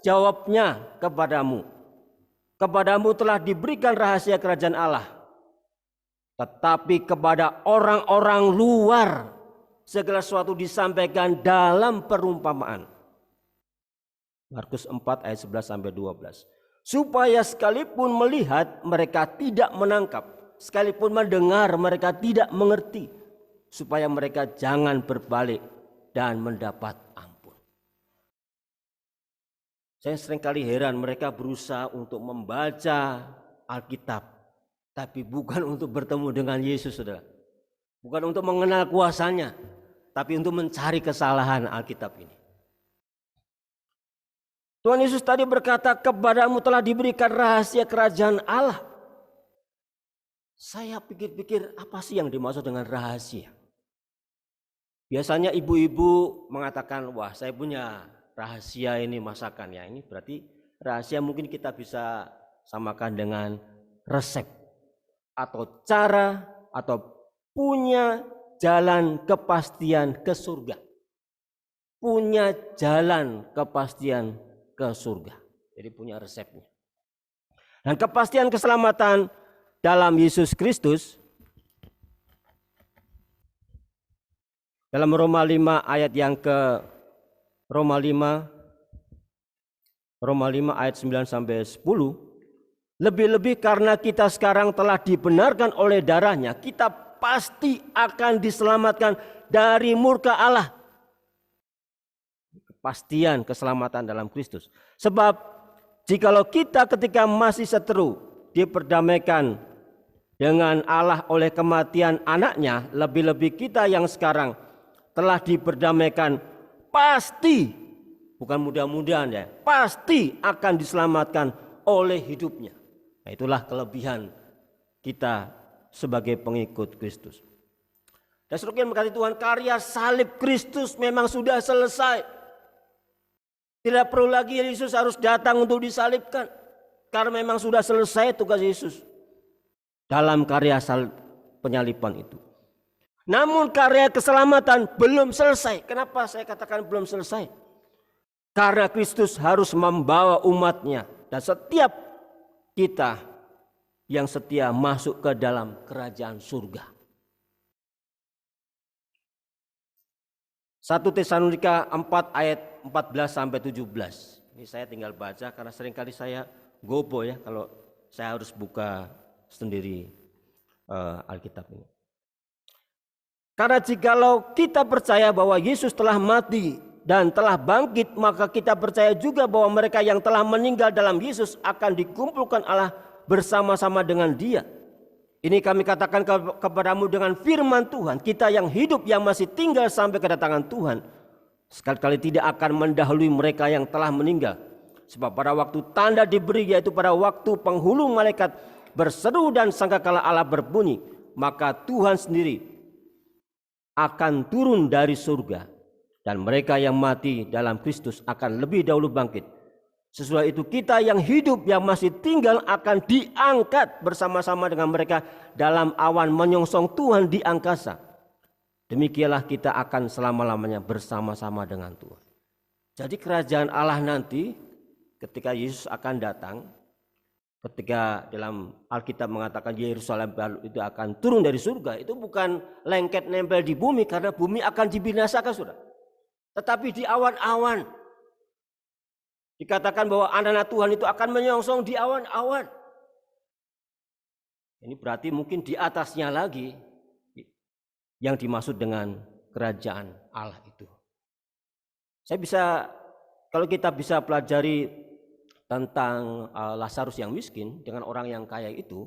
jawabnya kepadamu. Kepadamu telah diberikan rahasia kerajaan Allah. Tetapi kepada orang-orang luar segala sesuatu disampaikan dalam perumpamaan. Markus 4 ayat 11 sampai 12. Supaya sekalipun melihat mereka tidak menangkap, sekalipun mendengar mereka tidak mengerti, supaya mereka jangan berbalik dan mendapat ampun. Saya seringkali heran, mereka berusaha untuk membaca Alkitab, tapi bukan untuk bertemu dengan Yesus, saudara. Bukan untuk mengenal kuasanya, tapi untuk mencari kesalahan Alkitab ini. Tuhan Yesus tadi berkata, kepadamu telah diberikan rahasia kerajaan Allah. Saya pikir-pikir, apa sih yang dimaksud dengan rahasia? Biasanya ibu-ibu mengatakan, wah saya punya rahasia ini masakan ya. Ini berarti rahasia mungkin kita bisa samakan dengan resep. Atau cara, atau punya jalan kepastian ke surga. Punya jalan kepastian ke surga. Jadi punya resepnya. Dan kepastian keselamatan dalam Yesus Kristus, dalam Roma 5 ayat yang ke Roma 5 ayat 9 sampai 10, lebih-lebih karena kita sekarang telah dibenarkan oleh darahnya, kita pasti akan diselamatkan dari murka Allah. Kepastian keselamatan dalam Kristus. Sebab jikalau kita ketika masih seteru diperdamaikan dengan Allah oleh kematian anaknya, lebih-lebih kita yang sekarang telah diperdamaikan pasti, bukan mudah-mudahan ya, pasti akan diselamatkan oleh hidupnya. Nah, itulah kelebihan kita sebagai pengikut Kristus. Dan saudara yang berkati Tuhan, karya salib Kristus memang sudah selesai. Tidak perlu lagi Yesus harus datang untuk disalibkan, karena memang sudah selesai tugas Yesus dalam karya salib penyaliban itu. Namun karya keselamatan belum selesai. Kenapa saya katakan belum selesai? Karena Kristus harus membawa umatnya, dan setiap kita yang setia masuk ke dalam kerajaan surga. 1 Tesalonika 4 ayat 14 sampai 17. Ini saya tinggal baca karena seringkali saya gobo ya kalau saya harus buka sendiri Alkitab ini. Karena jikalau kita percaya bahwa Yesus telah mati dan telah bangkit, maka kita percaya juga bahwa mereka yang telah meninggal dalam Yesus akan dikumpulkan Allah bersama-sama dengan Dia. Ini kami katakan kepadamu dengan firman Tuhan, kita yang hidup yang masih tinggal sampai kedatangan Tuhan, sekali-kali tidak akan mendahului mereka yang telah meninggal. Sebab pada waktu tanda diberi, yaitu pada waktu penghulu malaikat berseru dan sangkakala Allah berbunyi, maka Tuhan sendiri akan turun dari surga dan mereka yang mati dalam Kristus akan lebih dahulu bangkit. Sesudah itu kita yang hidup yang masih tinggal akan diangkat bersama-sama dengan mereka dalam awan menyongsong Tuhan di angkasa. Demikianlah kita akan selama-lamanya bersama-sama dengan Tuhan. Jadi kerajaan Allah nanti ketika Yesus akan datang, ketika dalam Alkitab mengatakan Yerusalem baru itu akan turun dari surga, itu bukan lengket nempel di bumi karena bumi akan dibinasakan, saudara. Tetapi di awan-awan. Dikatakan bahwa anak-anak Tuhan itu akan menyongsong di awan-awan. Ini berarti mungkin di atasnya lagi yang dimaksud dengan kerajaan Allah itu. Kalau kita bisa pelajari tentang Lazarus yang miskin dengan orang yang kaya itu,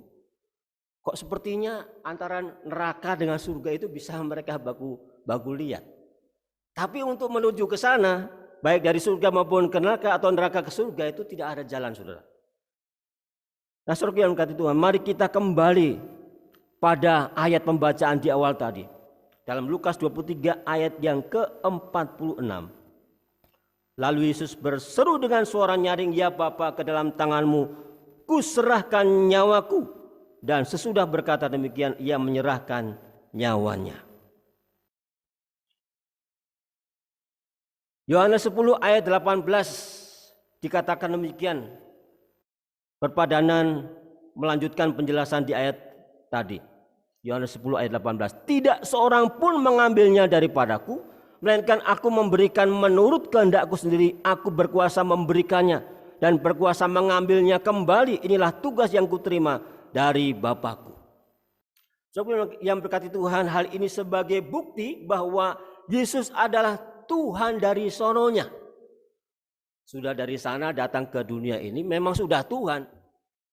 kok sepertinya antara neraka dengan surga itu bisa mereka baku lihat. Tapi untuk menuju ke sana, baik dari surga maupun ke neraka atau neraka ke surga itu tidak ada jalan, saudara. Nah, saudara yang kata Tuhan, mari kita kembali pada ayat pembacaan di awal tadi. Dalam Lukas 23 ayat yang ke-46. Lalu Yesus berseru dengan suara nyaring, "Ya Bapa, ke dalam tangan-Mu kuserahkan nyawaku." Dan sesudah berkata demikian, ia menyerahkan nyawanya. Yohanes 10 ayat 18 dikatakan demikian. Berpadanan melanjutkan penjelasan di ayat tadi. Yohanes 10 ayat 18. Tidak seorang pun mengambilnya daripadaku, melainkan aku memberikan menurut kehendakku sendiri. Aku berkuasa memberikannya dan berkuasa mengambilnya kembali. Inilah tugas yang kuterima dari Bapakku. Saudara yang berkati Tuhan, hal ini sebagai bukti bahwa Yesus adalah Tuhan dari sononya. Sudah dari sana datang ke dunia ini memang sudah Tuhan.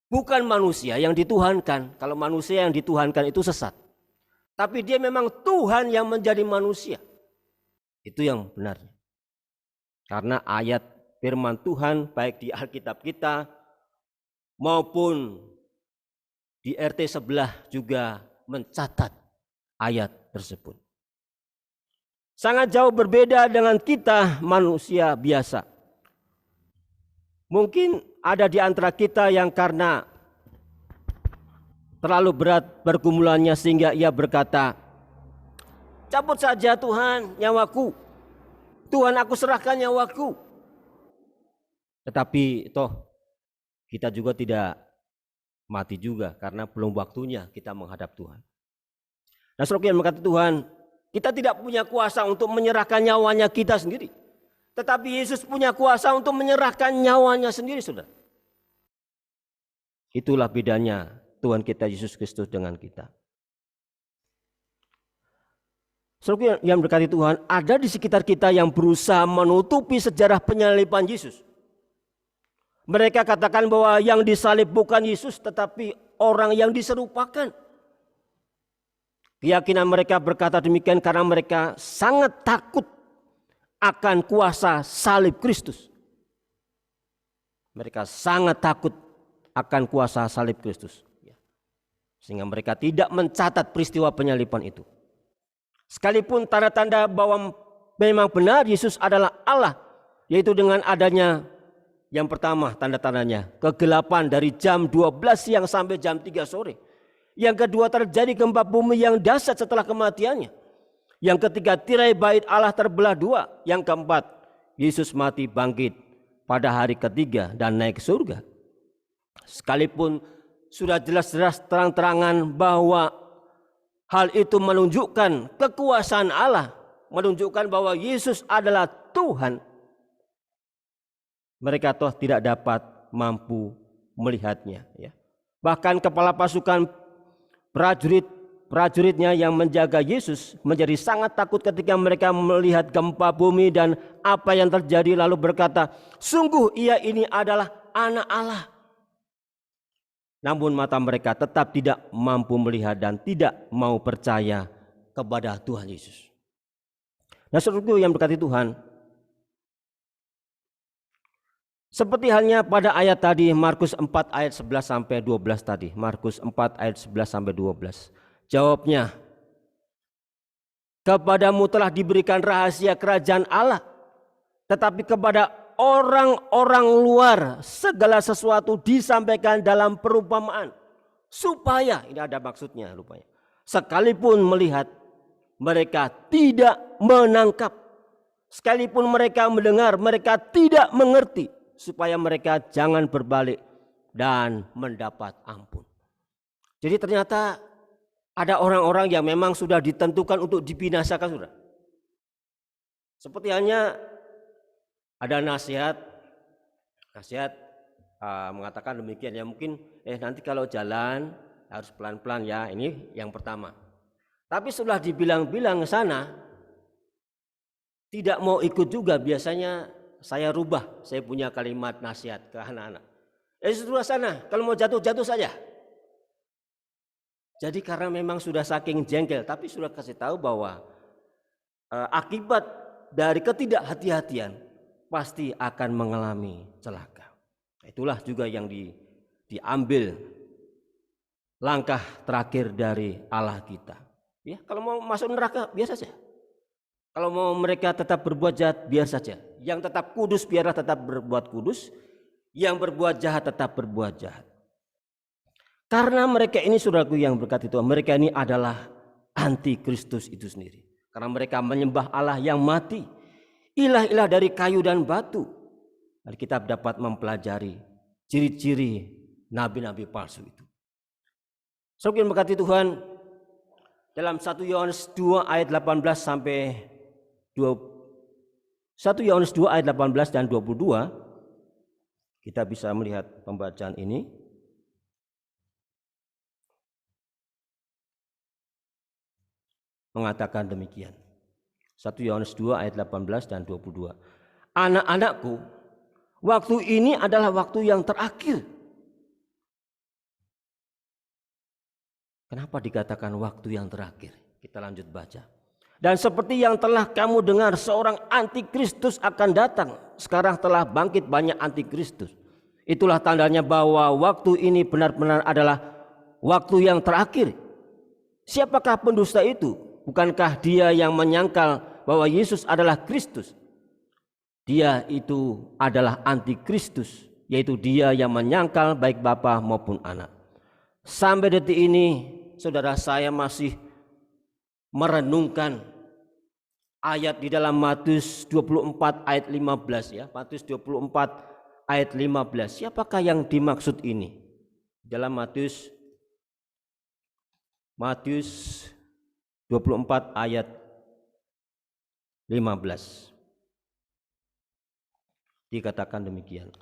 Bukan manusia yang dituhankan. Kalau manusia yang dituhankan itu sesat. Tapi dia memang Tuhan yang menjadi manusia. Itu yang benarnya. Karena ayat firman Tuhan baik di Alkitab kita maupun di RT sebelah juga mencatat ayat tersebut. Sangat jauh berbeda dengan kita manusia biasa. Mungkin ada di antara kita yang karena terlalu berat pergumulannya sehingga ia berkata, cabut saja Tuhan nyawaku. Tuhan, aku serahkan nyawaku. Tetapi toh kita juga tidak mati juga karena belum waktunya kita menghadap Tuhan. Nah, saudara yang berkata Tuhan, kita tidak punya kuasa untuk menyerahkan nyawanya kita sendiri. Tetapi Yesus punya kuasa untuk menyerahkan nyawanya sendiri, saudara. Itulah bedanya Tuhan kita Yesus Kristus dengan kita. Saudara yang berkati Tuhan, ada di sekitar kita yang berusaha menutupi sejarah penyaliban Yesus. Mereka katakan bahwa yang disalib bukan Yesus tetapi orang yang diserupakan. Keyakinan mereka berkata demikian karena mereka sangat takut akan kuasa salib Kristus. Mereka sangat takut akan kuasa salib Kristus. Sehingga mereka tidak mencatat peristiwa penyaliban itu. Sekalipun tanda-tanda bahwa memang benar Yesus adalah Allah, yaitu dengan adanya yang pertama tanda-tandanya kegelapan dari jam 12 siang sampai jam 3 sore. Yang kedua terjadi gempa bumi yang dahsyat setelah kematiannya. Yang ketiga tirai bait Allah terbelah dua. Yang keempat Yesus mati bangkit pada hari ketiga dan naik ke surga. Sekalipun sudah jelas-jelas terang-terangan bahwa hal itu menunjukkan kekuasaan Allah, menunjukkan bahwa Yesus adalah Tuhan, mereka toh tidak dapat mampu melihatnya. Bahkan kepala pasukan prajuritnya yang menjaga Yesus menjadi sangat takut ketika mereka melihat gempa bumi dan apa yang terjadi, lalu berkata, sungguh ia ini adalah anak Allah. Namun mata mereka tetap tidak mampu melihat dan tidak mau percaya kepada Tuhan Yesus. Nah, saudaraku yang berkati Tuhan, seperti halnya pada ayat tadi Markus 4 ayat 11 sampai 12 tadi. Markus 4 ayat 11 sampai 12. Jawabnya, kepadamu telah diberikan rahasia kerajaan Allah, tetapi kepada orang-orang luar segala sesuatu disampaikan dalam perumpamaan, supaya, ini ada maksudnya rupanya, sekalipun melihat mereka tidak menangkap, sekalipun mereka mendengar mereka tidak mengerti, supaya mereka jangan berbalik dan mendapat ampun. Jadi ternyata ada orang-orang yang memang sudah ditentukan untuk dibinasakan, sudah. Seperti hanya ada nasihat mengatakan demikian ya, mungkin nanti kalau jalan harus pelan-pelan ya, ini yang pertama. Tapi setelah dibilang-bilang ke sana tidak mau ikut juga, biasanya saya rubah, saya punya kalimat nasihat ke anak-anak. Sudah sana, kalau mau jatuh saja. Jadi karena memang sudah saking jengkel, tapi sudah kasih tahu bahwa akibat dari ketidakhati-hatian pasti akan mengalami celaka. Itulah juga yang diambil langkah terakhir dari Allah kita. Ya, kalau mau masuk neraka biar saja. Kalau mau mereka tetap berbuat jahat biar saja. Yang tetap kudus biarlah tetap berbuat kudus. Yang berbuat jahat tetap berbuat jahat. Karena mereka ini, saudaraku yang berkati Tuhan, mereka ini adalah anti-Kristus itu sendiri. Karena mereka menyembah Allah yang mati, ilah-ilah dari kayu dan batu. Alkitab dapat mempelajari ciri-ciri nabi-nabi palsu itu. Saudara yang berkati Tuhan, dalam 1 Yohanes 2 ayat 18 sampai 1 Yohanes 2 ayat 18 dan 22, kita bisa melihat pembacaan ini. Mengatakan demikian. 1 Yohanes 2 ayat 18 dan 22. Anak-anakku, waktu ini adalah waktu yang terakhir. Kenapa dikatakan waktu yang terakhir? Kita lanjut baca. Dan seperti yang telah kamu dengar, seorang antikristus akan datang. Sekarang telah bangkit banyak antikristus. Itulah tandanya bahwa waktu ini benar-benar adalah waktu yang terakhir. Siapakah pendusta itu? Bukankah dia yang menyangkal bahwa Yesus adalah Kristus? Dia itu adalah antikristus, yaitu dia yang menyangkal baik Bapa maupun Anak. Sampai detik ini, saudara, saya masih merenungkan ayat di dalam Matius 24 ayat 15 ya. Matius 24 ayat 15. Siapakah yang dimaksud ini? Dalam Matius 24 ayat 15. Dikatakan demikian.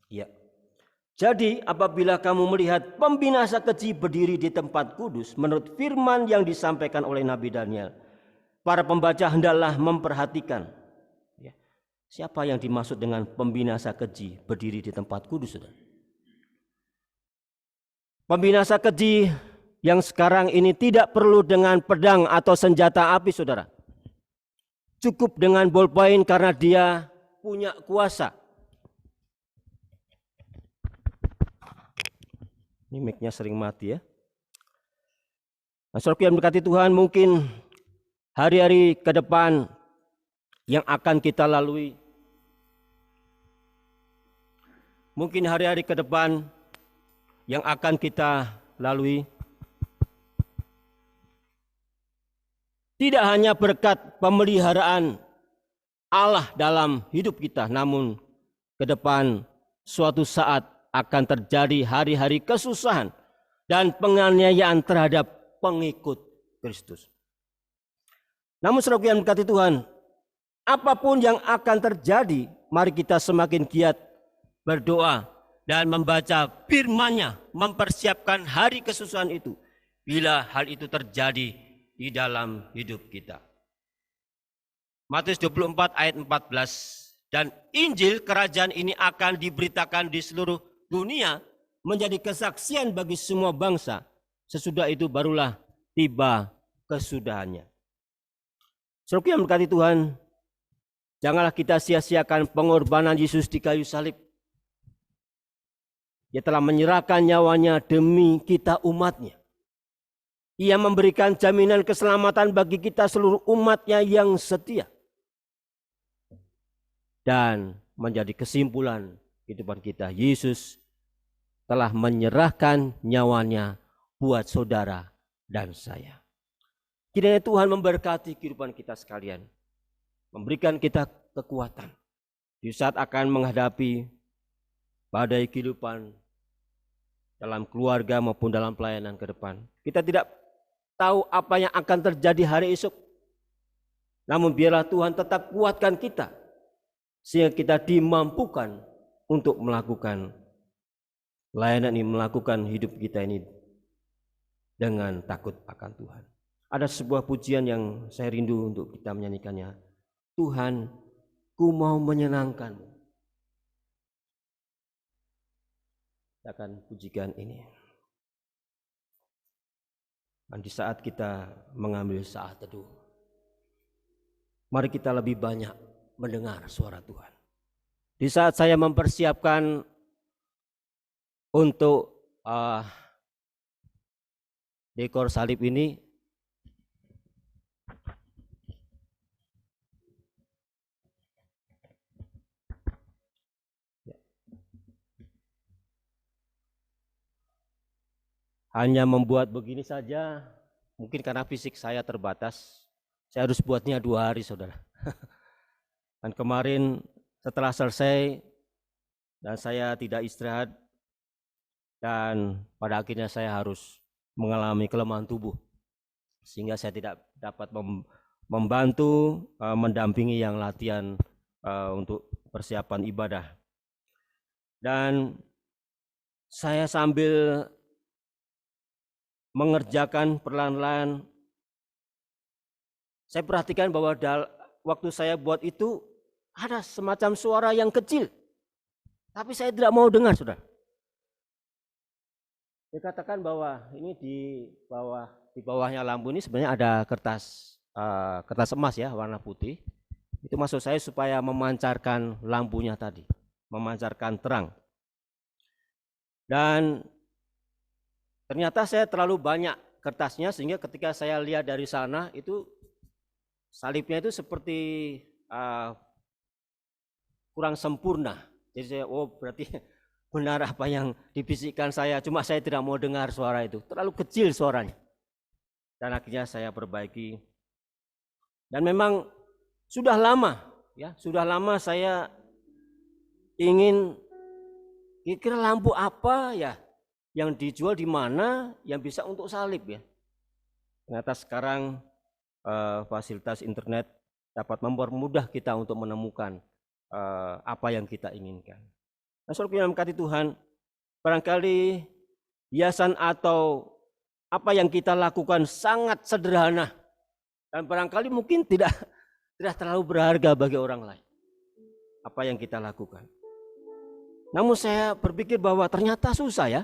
Ya. Jadi apabila kamu melihat pembinasa keji berdiri di tempat kudus, menurut firman yang disampaikan oleh Nabi Daniel, para pembaca hendaklah memperhatikan. Ya. Siapa yang dimaksud dengan pembinasa keji berdiri di tempat kudus? Saudara? Pembinasa keji yang sekarang ini tidak perlu dengan pedang atau senjata api, saudara. Cukup dengan ballpoint karena dia punya kuasa. Ini mic-nya sering mati ya. Nah, saudara yang berkati Tuhan, mungkin hari-hari ke depan yang akan kita lalui, mungkin hari-hari ke depan yang akan kita lalui, tidak hanya berkat pemeliharaan Allah dalam hidup kita, namun ke depan suatu saat akan terjadi hari-hari kesusahan dan penganiayaan terhadap pengikut Kristus. Namun saudara yang berkati Tuhan, apapun yang akan terjadi, mari kita semakin giat berdoa dan membaca firman-Nya, mempersiapkan hari kesusahan itu bila hal itu terjadi di dalam hidup kita. Matius 24 ayat 14, dan Injil kerajaan ini akan diberitakan di seluruh dunia menjadi kesaksian bagi semua bangsa. Sesudah itu barulah tiba kesudahannya. Saudara yang berkati Tuhan, janganlah kita sia-siakan pengorbanan Yesus di kayu salib. Dia telah menyerahkan nyawanya demi kita umatnya. Ia memberikan jaminan keselamatan bagi kita seluruh umatnya yang setia. Dan menjadi kesimpulan kehidupan kita, Yesus telah menyerahkan nyawanya buat saudara dan saya. Kiranya Tuhan memberkati kehidupan kita sekalian, memberikan kita kekuatan di saat akan menghadapi badai kehidupan dalam keluarga maupun dalam pelayanan ke depan. Kita tidak tahu apa yang akan terjadi hari esok, namun biarlah Tuhan tetap kuatkan kita sehingga kita dimampukan untuk melakukan layanan ini, melakukan hidup kita ini dengan takut akan Tuhan. Ada sebuah pujian yang saya rindu untuk kita menyanyikannya. Tuhan, ku mau menyenangkan-Mu. Kita akan pujikan ini. Dan di saat kita mengambil saat teduh, mari kita lebih banyak mendengar suara Tuhan. Di saat saya mempersiapkan untuk dekor salib ini, hanya membuat begini saja, mungkin karena fisik saya terbatas, saya harus buatnya 2 hari, saudara. Dan kemarin setelah selesai dan saya tidak istirahat, dan pada akhirnya saya harus mengalami kelemahan tubuh, sehingga saya tidak dapat membantu mendampingi yang latihan untuk persiapan ibadah. Dan saya sambil mengerjakan perlahan-lahan, saya perhatikan bahwa waktu saya buat itu ada semacam suara yang kecil, tapi saya tidak mau dengar, saudara. Saya katakan bahwa ini di bawahnya lampu ini sebenarnya ada kertas emas ya, warna putih. Itu maksud saya supaya memancarkan lampunya tadi, memancarkan terang. Dan ternyata saya terlalu banyak kertasnya, sehingga ketika saya lihat dari sana itu salibnya itu seperti kurang sempurna. Jadi saya, berarti benar apa yang dibisikkan saya, cuma saya tidak mau dengar suara itu, terlalu kecil suaranya. Dan akhirnya saya perbaiki. Dan memang sudah lama saya ingin kira-kira lampu apa ya yang dijual di mana yang bisa untuk salib ya. Ternyata sekarang fasilitas internet dapat mempermudah kita untuk menemukan apa yang kita inginkan. Nah, saudara yang berkati Tuhan, barangkali hiasan atau apa yang kita lakukan sangat sederhana dan barangkali mungkin tidak terlalu berharga bagi orang lain apa yang kita lakukan. Namun saya berpikir bahwa ternyata susah ya.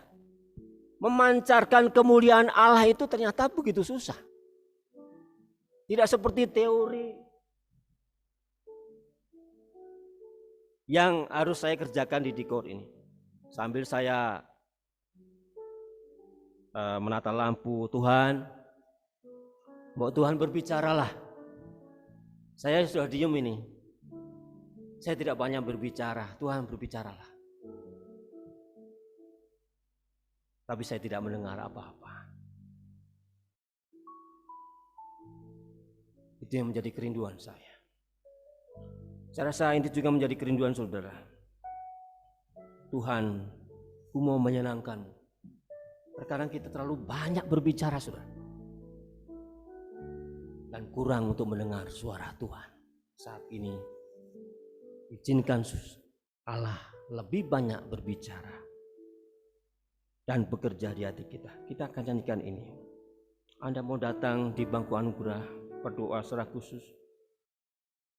Memancarkan kemuliaan Allah itu ternyata begitu susah. Tidak seperti teori yang harus saya kerjakan di dekor ini. Sambil saya menata lampu, Tuhan, mau Tuhan berbicaralah. Saya sudah diem ini. Saya tidak banyak berbicara, Tuhan berbicaralah. Tapi saya tidak mendengar apa-apa. Itu yang menjadi kerinduan saya. Saya rasa ini juga menjadi kerinduan saudara. Tuhan, ku mau menyenangkan. Terkadang kita terlalu banyak berbicara, saudara, dan kurang untuk mendengar suara Tuhan. Saat ini, izinkan Allah lebih banyak berbicara dan bekerja di hati kita. Kita akan nyanyikan ini. Anda mau datang di bangku anugerah, berdoa secara khusus,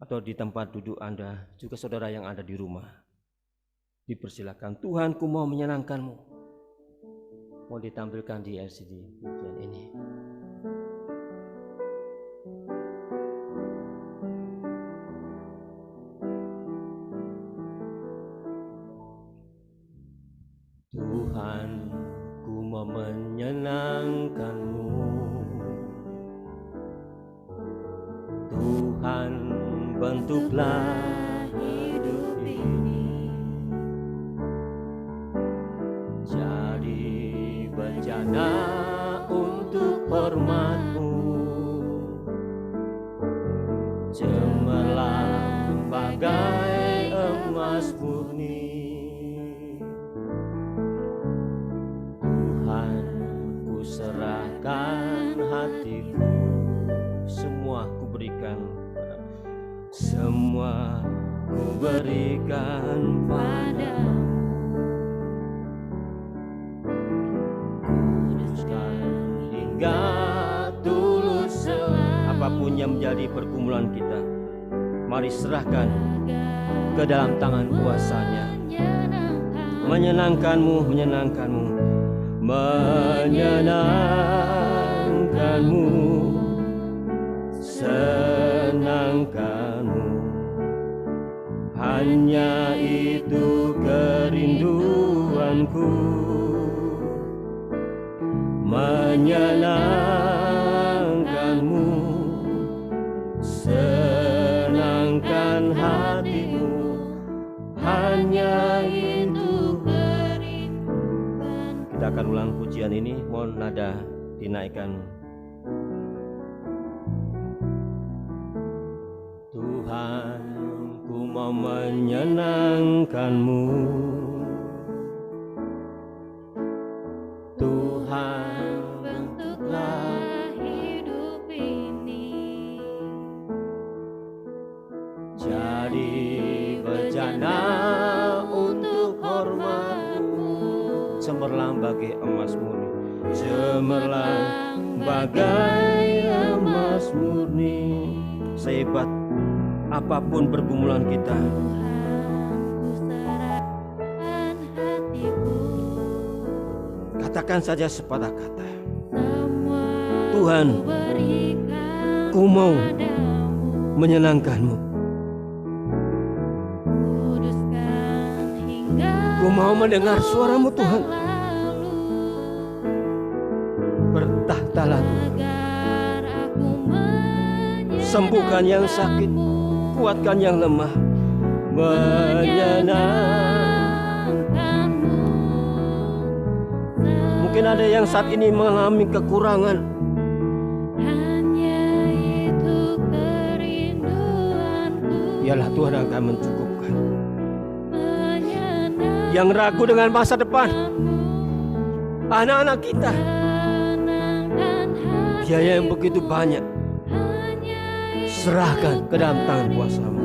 atau di tempat duduk Anda, juga saudara yang ada di rumah, dipersilakan. Tuhan, ku mau menyenangkanmu. Mau ditampilkan di LCD pujian ini. menyenangkan-Mu. Tuhan, bentuklah hidup ini jadi bejana untuk hormat-Mu, cemerlang bagai emas murni. Tuhan, ku serahkan hatiku, semua ku berikan padamu, semua ku berikan padamu. Kuduskan hingga tulus apapun yang menjadi pergumulan kita, mari serahkan ke dalam tangan kuasa-Nya. Menyenangkan-Mu, menyenangkan-Mu, menyenangkan-Mu, senangkan-Mu. Hanya itu kerinduanku, menyenangkan-Mu, senangkan hatimu. Hanya itu kerinduan. Kita akan ulang pujian ini, mohon nada dinaikkan. Tuhan, ku mau menyenangkan-Mu. Tuhan, bentuklah hidup ini jadi bejana untuk hormat-Mu, cemerlang bagai emas murni, cemerlang bagai emas murni. Sehebat apapun pergumulan kita, katakan saja sepatah kata, Tuhan, ku mau menyenangkan-Mu. Ku mau mendengar suara-Mu, Tuhan. Bertahtalah Tuhan. Sembuhkan yang sakit, kuatkan yang lemah, menyenangkan-Mu. Mungkin ada yang saat ini mengalami kekurangan, biarlah Tuhan akan mencukupkan. Yang ragu dengan masa depan, anak-anak kita, biaya yang begitu banyak, serahkan ke dalam tangan kuasa-Mu.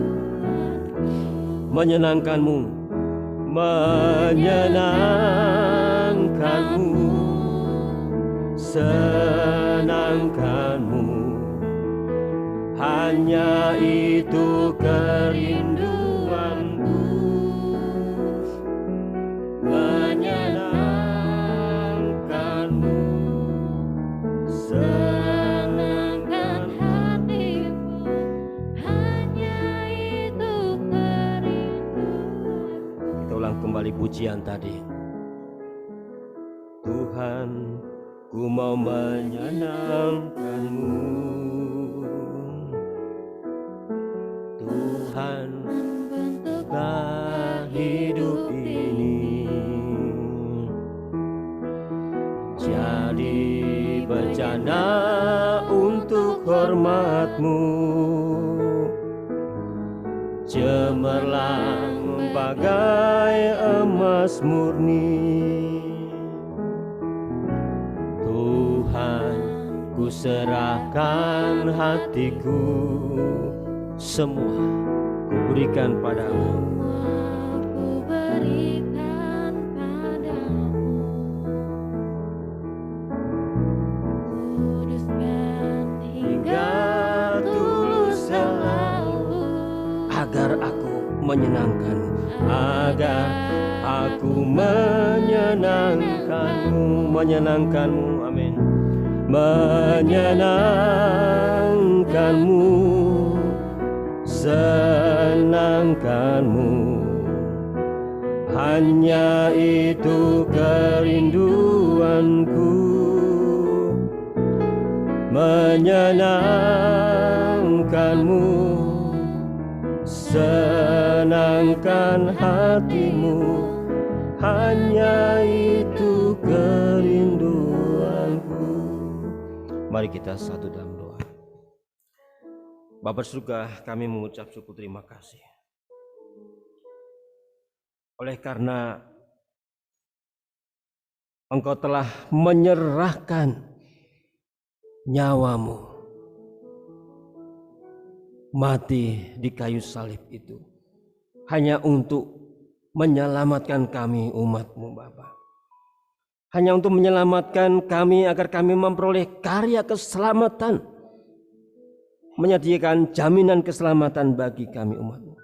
Menyenangkan-Mu, menyenangkan-Mu, senangkan-Mu. Hanya itu kerinduanku, menyenangkan-Mu, senangkan hatiku. Hanya itu kerinduanku. Kita ulang kembali pujian tadi. Tuhan, ku mau menyenangkan-Mu. Tuhan, bentuklah hidup ini jadi bejana untuk hormat-Mu, cemerlang bagai emas murni. Tuhan, ku serahkan hatiku, semua ku berikan padamu. Ku berikan padamu. Kuduskan hingga tulus selalu, agar aku menyenangkan-Mu, agar aku menyenangkan-Mu, menyenangkan-Mu, amin. Menyenangkan-Mu, senangkan-Mu. hanya itu kerinduanku, menyenangkanmu, senangkan hatimu, hanya itu kerinduanku. Mari kita satu dalam doa. Bapa surga, kami mengucap syukur terima kasih. Oleh karena Engkau telah menyerahkan nyawamu mati di kayu salib itu hanya untuk menyelamatkan kami umat-Mu Bapa. Hanya untuk menyelamatkan kami agar kami memperoleh karya keselamatan, menyediakan jaminan keselamatan bagi kami umat-Mu.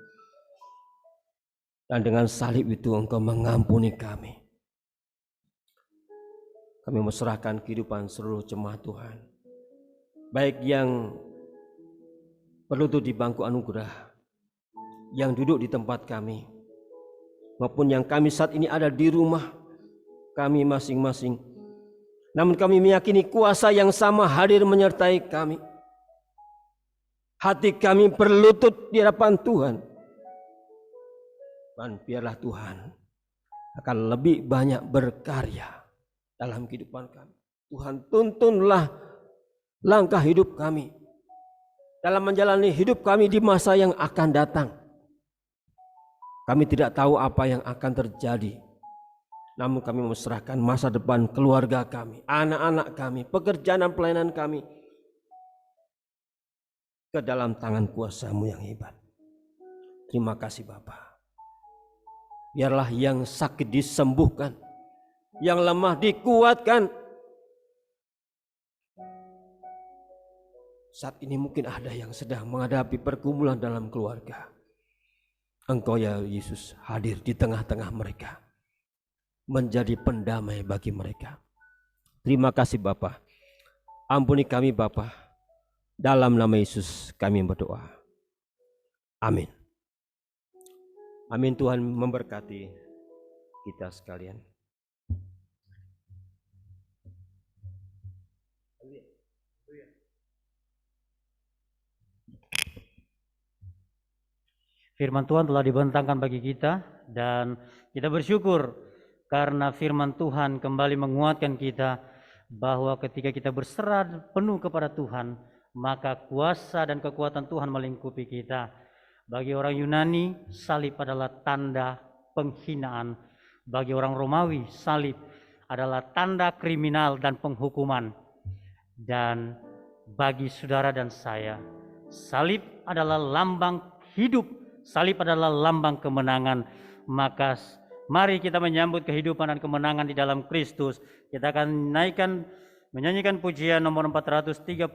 Dan dengan salib itu Engkau mengampuni kami. Kami menserahkan kehidupan seluruh jemaat Tuhan, baik yang berlutut di bangku anugerah, yang duduk di tempat kami, maupun yang kami saat ini ada di rumah kami masing-masing. Namun kami meyakini kuasa yang sama hadir menyertai kami. Hati kami berlutut di hadapan Tuhan. Dan biarlah Tuhan akan lebih banyak berkarya dalam kehidupan kami. Tuhan, tuntunlah langkah hidup kami dalam menjalani hidup kami di masa yang akan datang. Kami tidak tahu apa yang akan terjadi, namun kami menyerahkan masa depan keluarga kami, anak-anak kami, pekerjaan dan pelayanan kami ke dalam tangan kuasa-Mu yang hebat. Terima kasih Bapa. Biarlah yang sakit disembuhkan, yang lemah dikuatkan. Saat ini mungkin ada yang sedang menghadapi pergumulan dalam keluarga. Engkau ya Yesus hadir di tengah-tengah mereka, menjadi pendamai bagi mereka. Terima kasih Bapa. Ampuni kami Bapa. Dalam nama Yesus kami berdoa. Amin. Amin. Tuhan memberkati kita sekalian. Firman Tuhan telah dibentangkan bagi kita dan kita bersyukur karena firman Tuhan kembali menguatkan kita bahwa ketika kita berserah penuh kepada Tuhan, maka kuasa dan kekuatan Tuhan melingkupi kita. Bagi orang Yunani, salib adalah tanda penghinaan. Bagi orang Romawi, salib adalah tanda kriminal dan penghukuman. Dan bagi saudara dan saya, salib adalah lambang hidup. Salib adalah lambang kemenangan. Maka mari kita menyambut kehidupan dan kemenangan di dalam Kristus. Kita akan menyanyikan pujian nomor 431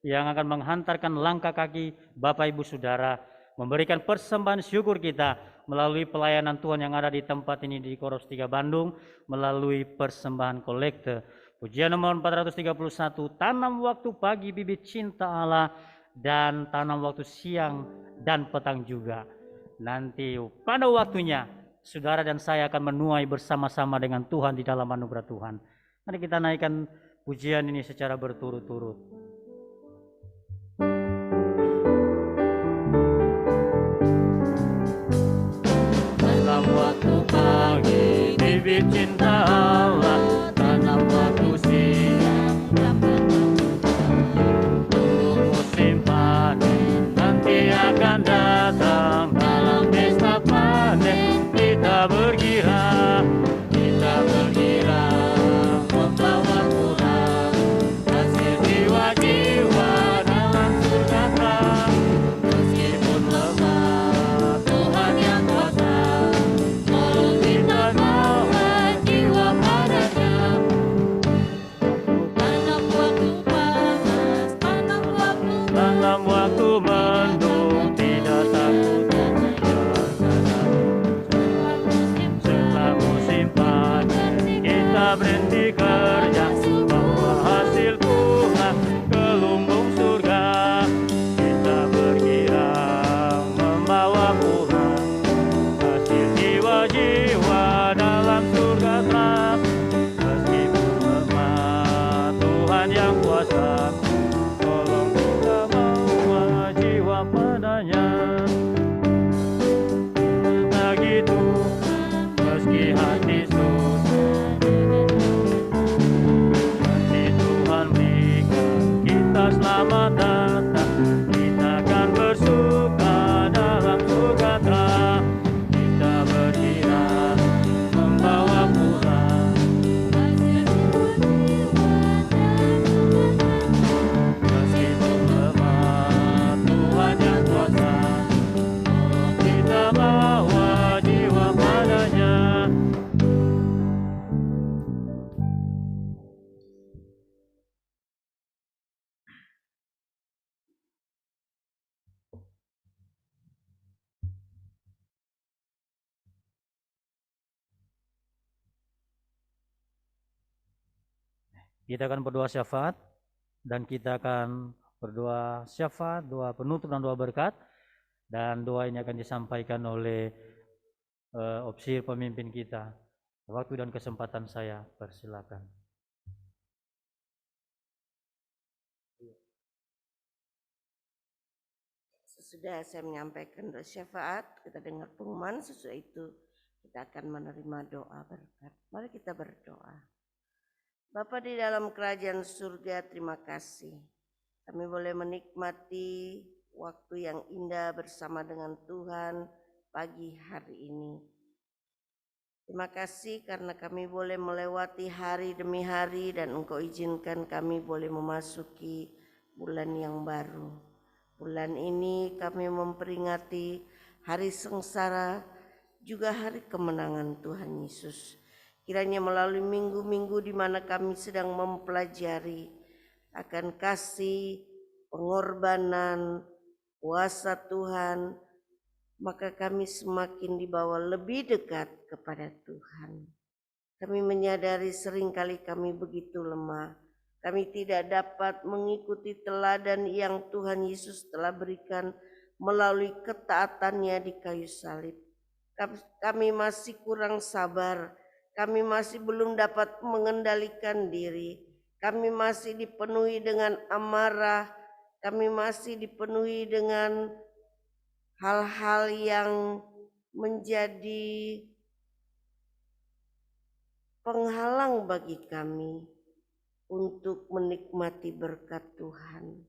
yang akan menghantarkan langkah kaki Bapak Ibu Saudara, memberikan persembahan syukur kita melalui pelayanan Tuhan yang ada di tempat ini di Koros 3 Bandung, melalui persembahan kolekte. Pujian nomor 431, tanam waktu pagi bibit cinta Allah, dan tanam waktu siang dan petang juga. Nanti pada waktunya saudara dan saya akan menuai bersama-sama dengan Tuhan di dalam anugerah Tuhan. Mari kita naikkan pujian ini secara berturut-turut. Tanam waktu pagi bibit cinta Allah, tanam waktu siang dan petang. Tunggu musim panen nanti akan datang, dalam pesta panen kita bergirang, membawa pulang hasil jiwa-jiwa dalam surga terang. Meskipun lemah, Tuhan yang kuasa, tolong kita bawa jiwa padanya. Tanam waktu panas, tanam waktu mendung, tidak takut setelah musim panen kita berhenti kerja, bawa hasil Tuhan ke lumbung surga. Kita bergirang membawa pulang hasil jiwa-jiwa Kita akan berdoa syafaat dan kita akan berdoa syafaat, doa penutup dan doa berkat, dan doa ini akan disampaikan oleh opsir pemimpin kita. Waktu dan kesempatan saya persilakan. Sesudah saya menyampaikan doa syafaat, kita dengar pengumuman, sesudah itu kita akan menerima doa berkat. Mari kita berdoa. Bapa di dalam kerajaan surga, terima kasih. Kami boleh menikmati waktu yang indah bersama dengan Tuhan pagi hari ini. Terima kasih karena kami boleh melewati hari demi hari dan Engkau izinkan kami boleh memasuki bulan yang baru. Bulan ini kami memperingati hari sengsara, juga hari kemenangan Tuhan Yesus. Kiranya melalui minggu-minggu di mana kami sedang mempelajari akan kasih, pengorbanan, kuasa Tuhan, maka kami semakin dibawa lebih dekat kepada Tuhan. Kami menyadari seringkali kami begitu lemah. Kami tidak dapat mengikuti teladan yang Tuhan Yesus telah berikan melalui ketaatannya di kayu salib. Kami masih kurang sabar. Kami masih belum dapat mengendalikan diri. Kami masih dipenuhi dengan amarah. Kami masih dipenuhi dengan hal-hal yang menjadi penghalang bagi kami untuk menikmati berkat Tuhan.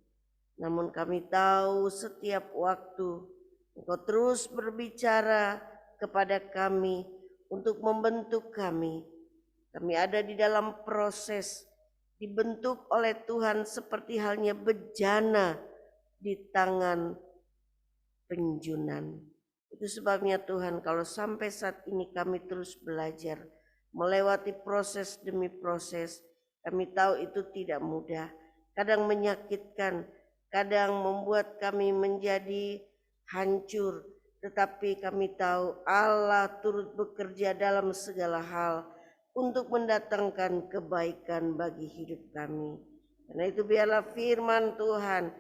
Namun kami tahu setiap waktu Engkau terus berbicara kepada kami untuk membentuk kami. Kami ada di dalam proses dibentuk oleh Tuhan seperti halnya bejana di tangan penjunan. Itu sebabnya Tuhan, kalau sampai saat ini kami terus belajar melewati proses demi proses, kami tahu itu tidak mudah, kadang menyakitkan, kadang membuat kami menjadi hancur, tetapi kami tahu Allah turut bekerja dalam segala hal untuk mendatangkan kebaikan bagi hidup kami. Karena itu biarlah firman Tuhan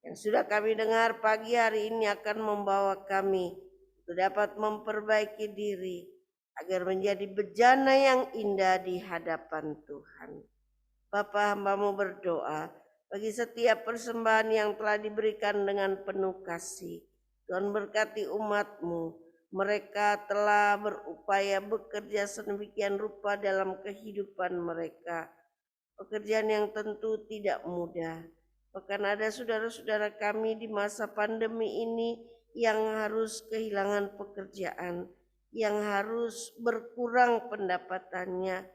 yang sudah kami dengar pagi hari ini akan membawa kami untuk dapat memperbaiki diri agar menjadi bejana yang indah di hadapan Tuhan. Bapa, hamba-Mu berdoa bagi setiap persembahan yang telah diberikan dengan penuh kasih. Tuhan berkati umat-Mu. Mereka telah berupaya bekerja sedemikian rupa dalam kehidupan mereka. Pekerjaan yang tentu tidak mudah. Bahkan ada saudara-saudara kami di masa pandemi ini yang harus kehilangan pekerjaan, yang harus berkurang pendapatannya.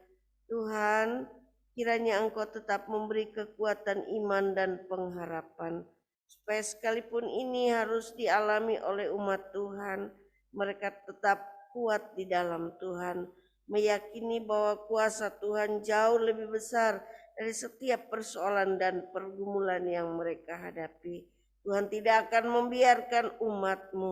Tuhan, kiranya Engkau tetap memberi kekuatan iman dan pengharapan, supaya sekalipun ini harus dialami oleh umat Tuhan, mereka tetap kuat di dalam Tuhan, meyakini bahwa kuasa Tuhan jauh lebih besar dari setiap persoalan dan pergumulan yang mereka hadapi. Tuhan tidak akan membiarkan umat-Mu,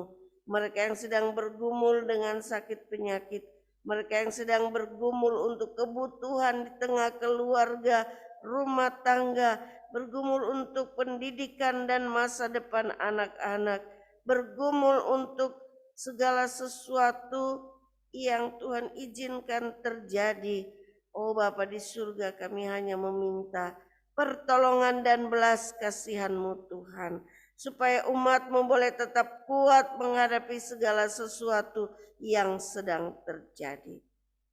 mereka yang sedang bergumul dengan sakit penyakit, mereka yang sedang bergumul untuk kebutuhan di tengah keluarga, rumah tangga, bergumul untuk pendidikan dan masa depan anak-anak, bergumul untuk segala sesuatu yang Tuhan izinkan terjadi. Oh Bapa di surga, kami hanya meminta pertolongan dan belas kasihan-Mu Tuhan, supaya umat-Mu boleh tetap kuat menghadapi segala sesuatu yang sedang terjadi.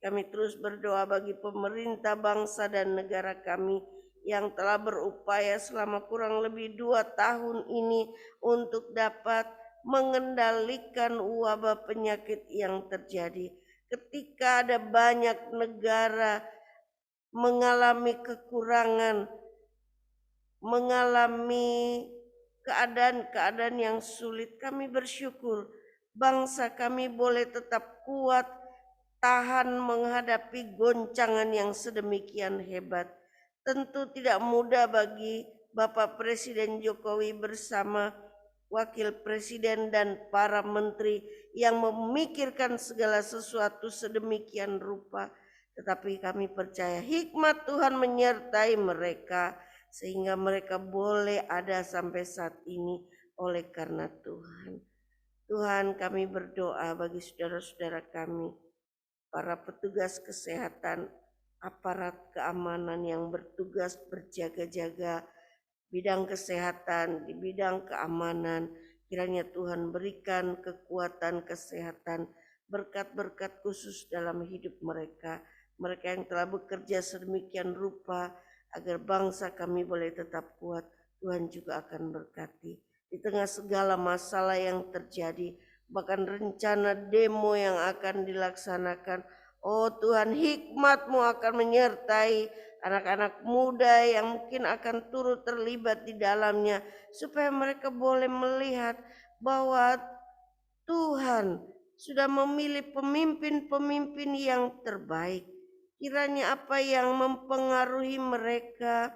Kami terus berdoa bagi pemerintah bangsa dan negara kami yang telah berupaya selama kurang lebih 2 tahun ini untuk dapat mengendalikan wabah penyakit yang terjadi. Ketika ada banyak negara mengalami kekurangan, mengalami keadaan-keadaan yang sulit, kami bersyukur bangsa kami boleh tetap kuat, tahan menghadapi goncangan yang sedemikian hebat. Tentu tidak mudah bagi Bapak Presiden Jokowi bersama Wakil Presiden dan para menteri yang memikirkan segala sesuatu sedemikian rupa. tetapi kami percaya hikmat Tuhan menyertai mereka sehingga mereka boleh ada sampai saat ini oleh karena Tuhan. Tuhan, kami berdoa bagi saudara-saudara kami, para petugas kesehatan, aparat keamanan yang bertugas berjaga-jaga bidang kesehatan, di bidang keamanan. Kiranya Tuhan berikan kekuatan kesehatan, berkat-berkat khusus dalam hidup mereka. Mereka yang telah bekerja sedemikian rupa agar bangsa kami boleh tetap kuat, Tuhan juga akan berkati. Di tengah segala masalah yang terjadi, bahkan rencana demo yang akan dilaksanakan, oh Tuhan, hikmat-Mu akan menyertai anak-anak muda yang mungkin akan turut terlibat di dalamnya, supaya mereka boleh melihat bahwa Tuhan sudah memilih pemimpin-pemimpin yang terbaik. Kiranya apa yang mempengaruhi mereka,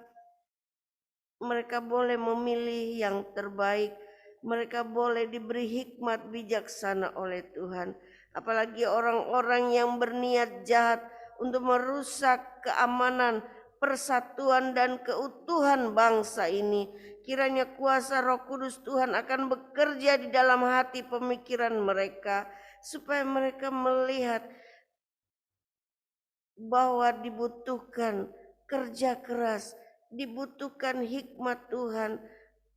mereka boleh memilih yang terbaik. Mereka boleh diberi hikmat bijaksana oleh Tuhan. Apalagi orang-orang yang berniat jahat untuk merusak keamanan, persatuan dan keutuhan bangsa ini. Kiranya kuasa Roh Kudus Tuhan akan bekerja di dalam hati pemikiran mereka, supaya mereka melihat bahwa dibutuhkan kerja keras, dibutuhkan hikmat Tuhan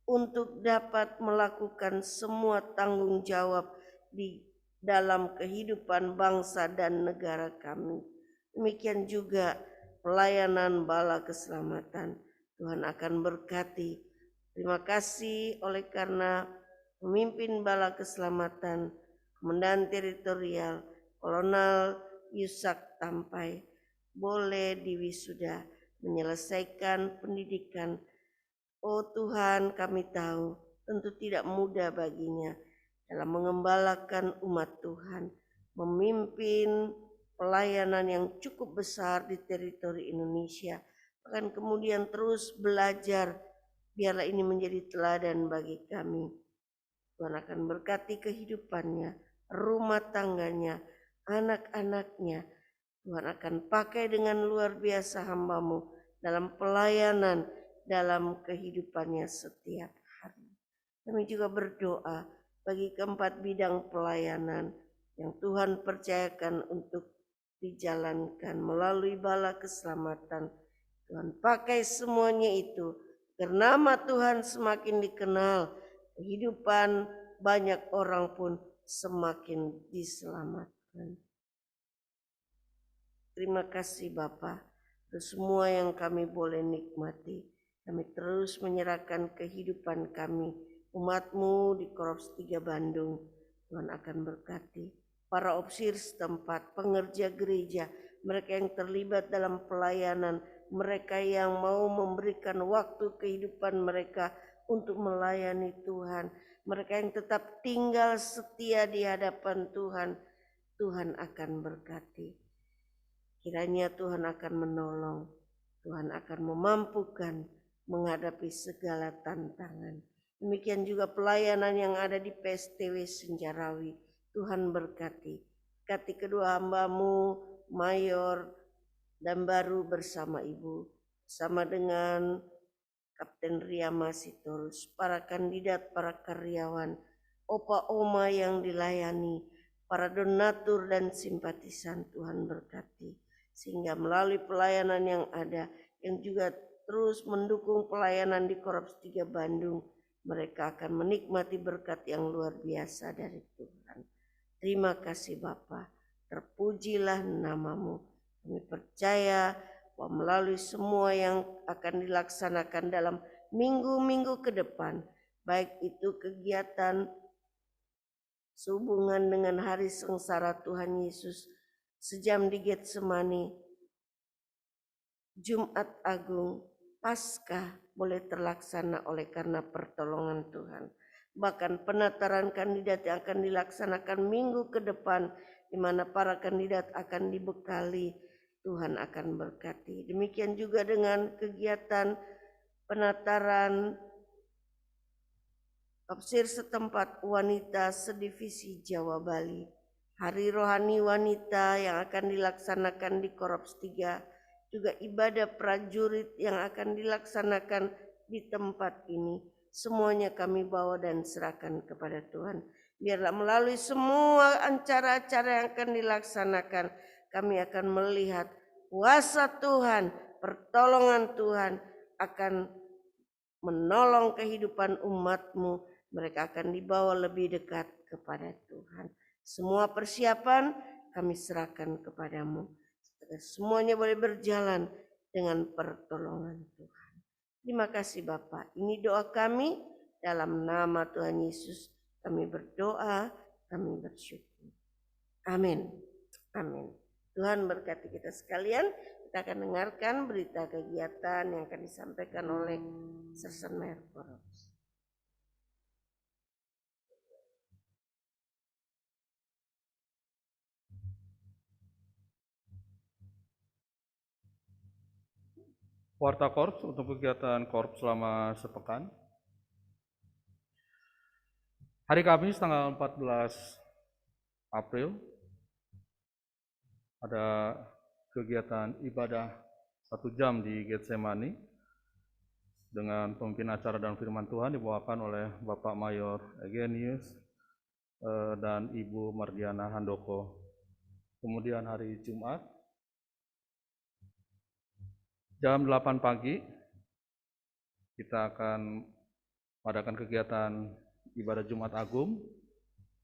untuk dapat melakukan semua tanggung jawab di dalam kehidupan bangsa dan negara kami. Demikian juga pelayanan bala keselamatan. Tuhan akan berkati. Terima kasih oleh karena pemimpin bala keselamatan, Komandan Teritorial, Kolonel Yusak Tampai, boleh diwisuda menyelesaikan pendidikan. Oh Tuhan, kami tahu tentu tidak mudah baginya dalam mengembalakan umat Tuhan, memimpin pelayanan yang cukup besar di teritori Indonesia, bahkan kemudian terus belajar. Biarlah ini menjadi teladan bagi kami. Tuhan akan berkati kehidupannya, rumah tangganya, anak-anaknya. Tuhan akan pakai dengan luar biasa hamba-Mu dalam pelayanan, dalam kehidupannya setiap hari. Kami juga berdoa bagi keempat bidang pelayanan yang Tuhan percayakan untuk dijalankan melalui bala keselamatan. Tuhan pakai semuanya itu agar nama Tuhan semakin dikenal, kehidupan banyak orang pun semakin diselamatkan. Terima kasih Bapa untuk semua yang kami boleh nikmati. Kami terus menyerahkan kehidupan kami, umat-Mu di Korps 3 Bandung. Tuhan akan berkati para opsir setempat, pengerja gereja, mereka yang terlibat dalam pelayanan, mereka yang mau memberikan waktu kehidupan mereka untuk melayani Tuhan, mereka yang tetap tinggal setia di hadapan Tuhan. Tuhan akan berkati. Kiranya Tuhan akan menolong, Tuhan akan memampukan menghadapi segala tantangan. Demikian juga pelayanan yang ada di PSTW Senjarawi. Tuhan berkati. Berkati kedua hamba-Mu, Mayor dan Baru bersama Ibu, sama dengan Kapten Ria Masitorus, para kandidat, para karyawan, opa oma yang dilayani, para donatur dan simpatisan. Tuhan berkati. Sehingga melalui pelayanan yang ada, yang juga terus mendukung pelayanan di Korps 3 Bandung, mereka akan menikmati berkat yang luar biasa dari Tuhan. Terima kasih Bapa, terpujilah nama-Mu. Kami percaya bahwa melalui semua yang akan dilaksanakan dalam minggu-minggu ke depan, baik itu kegiatan sehubungan dengan hari sengsara Tuhan Yesus, sejam di Getsemani, Jumat Agung, Paskah boleh terlaksana oleh karena pertolongan Tuhan. Bahkan penataran kandidat yang akan dilaksanakan minggu ke depan, di mana para kandidat akan dibekali, Tuhan akan berkati. Demikian juga dengan kegiatan penataran opsir setempat wanita sedivisi Jawa Bali. hari rohani wanita yang akan dilaksanakan di Korps 3, juga ibadah prajurit yang akan dilaksanakan di tempat ini. Semuanya kami bawa dan serahkan kepada Tuhan. Biarlah melalui semua acara-acara yang akan dilaksanakan, kami akan melihat kuasa Tuhan, pertolongan Tuhan akan menolong kehidupan umat-Mu. Mereka akan dibawa lebih dekat kepada Tuhan. Semua persiapan kami serahkan kepadamu. Semuanya boleh berjalan dengan pertolongan Tuhan. Terima kasih Bapa. Ini doa kami dalam nama Tuhan Yesus. Kami berdoa, kami bersyukur. Amin. Amin. Tuhan berkati kita sekalian. Kita akan dengarkan berita kegiatan yang akan disampaikan oleh Sersan Mayor Korps. Warta Korps untuk kegiatan Korps selama sepekan. Hari Kamis tanggal 14 April ada kegiatan ibadah 1 jam di Getsemani dengan pemimpin acara dan firman Tuhan dibawakan oleh Bapak Mayor Egenius dan Ibu Mardiana Handoko. Kemudian hari Jumat jam 8 pagi kita akan mengadakan kegiatan ibadah Jumat Agung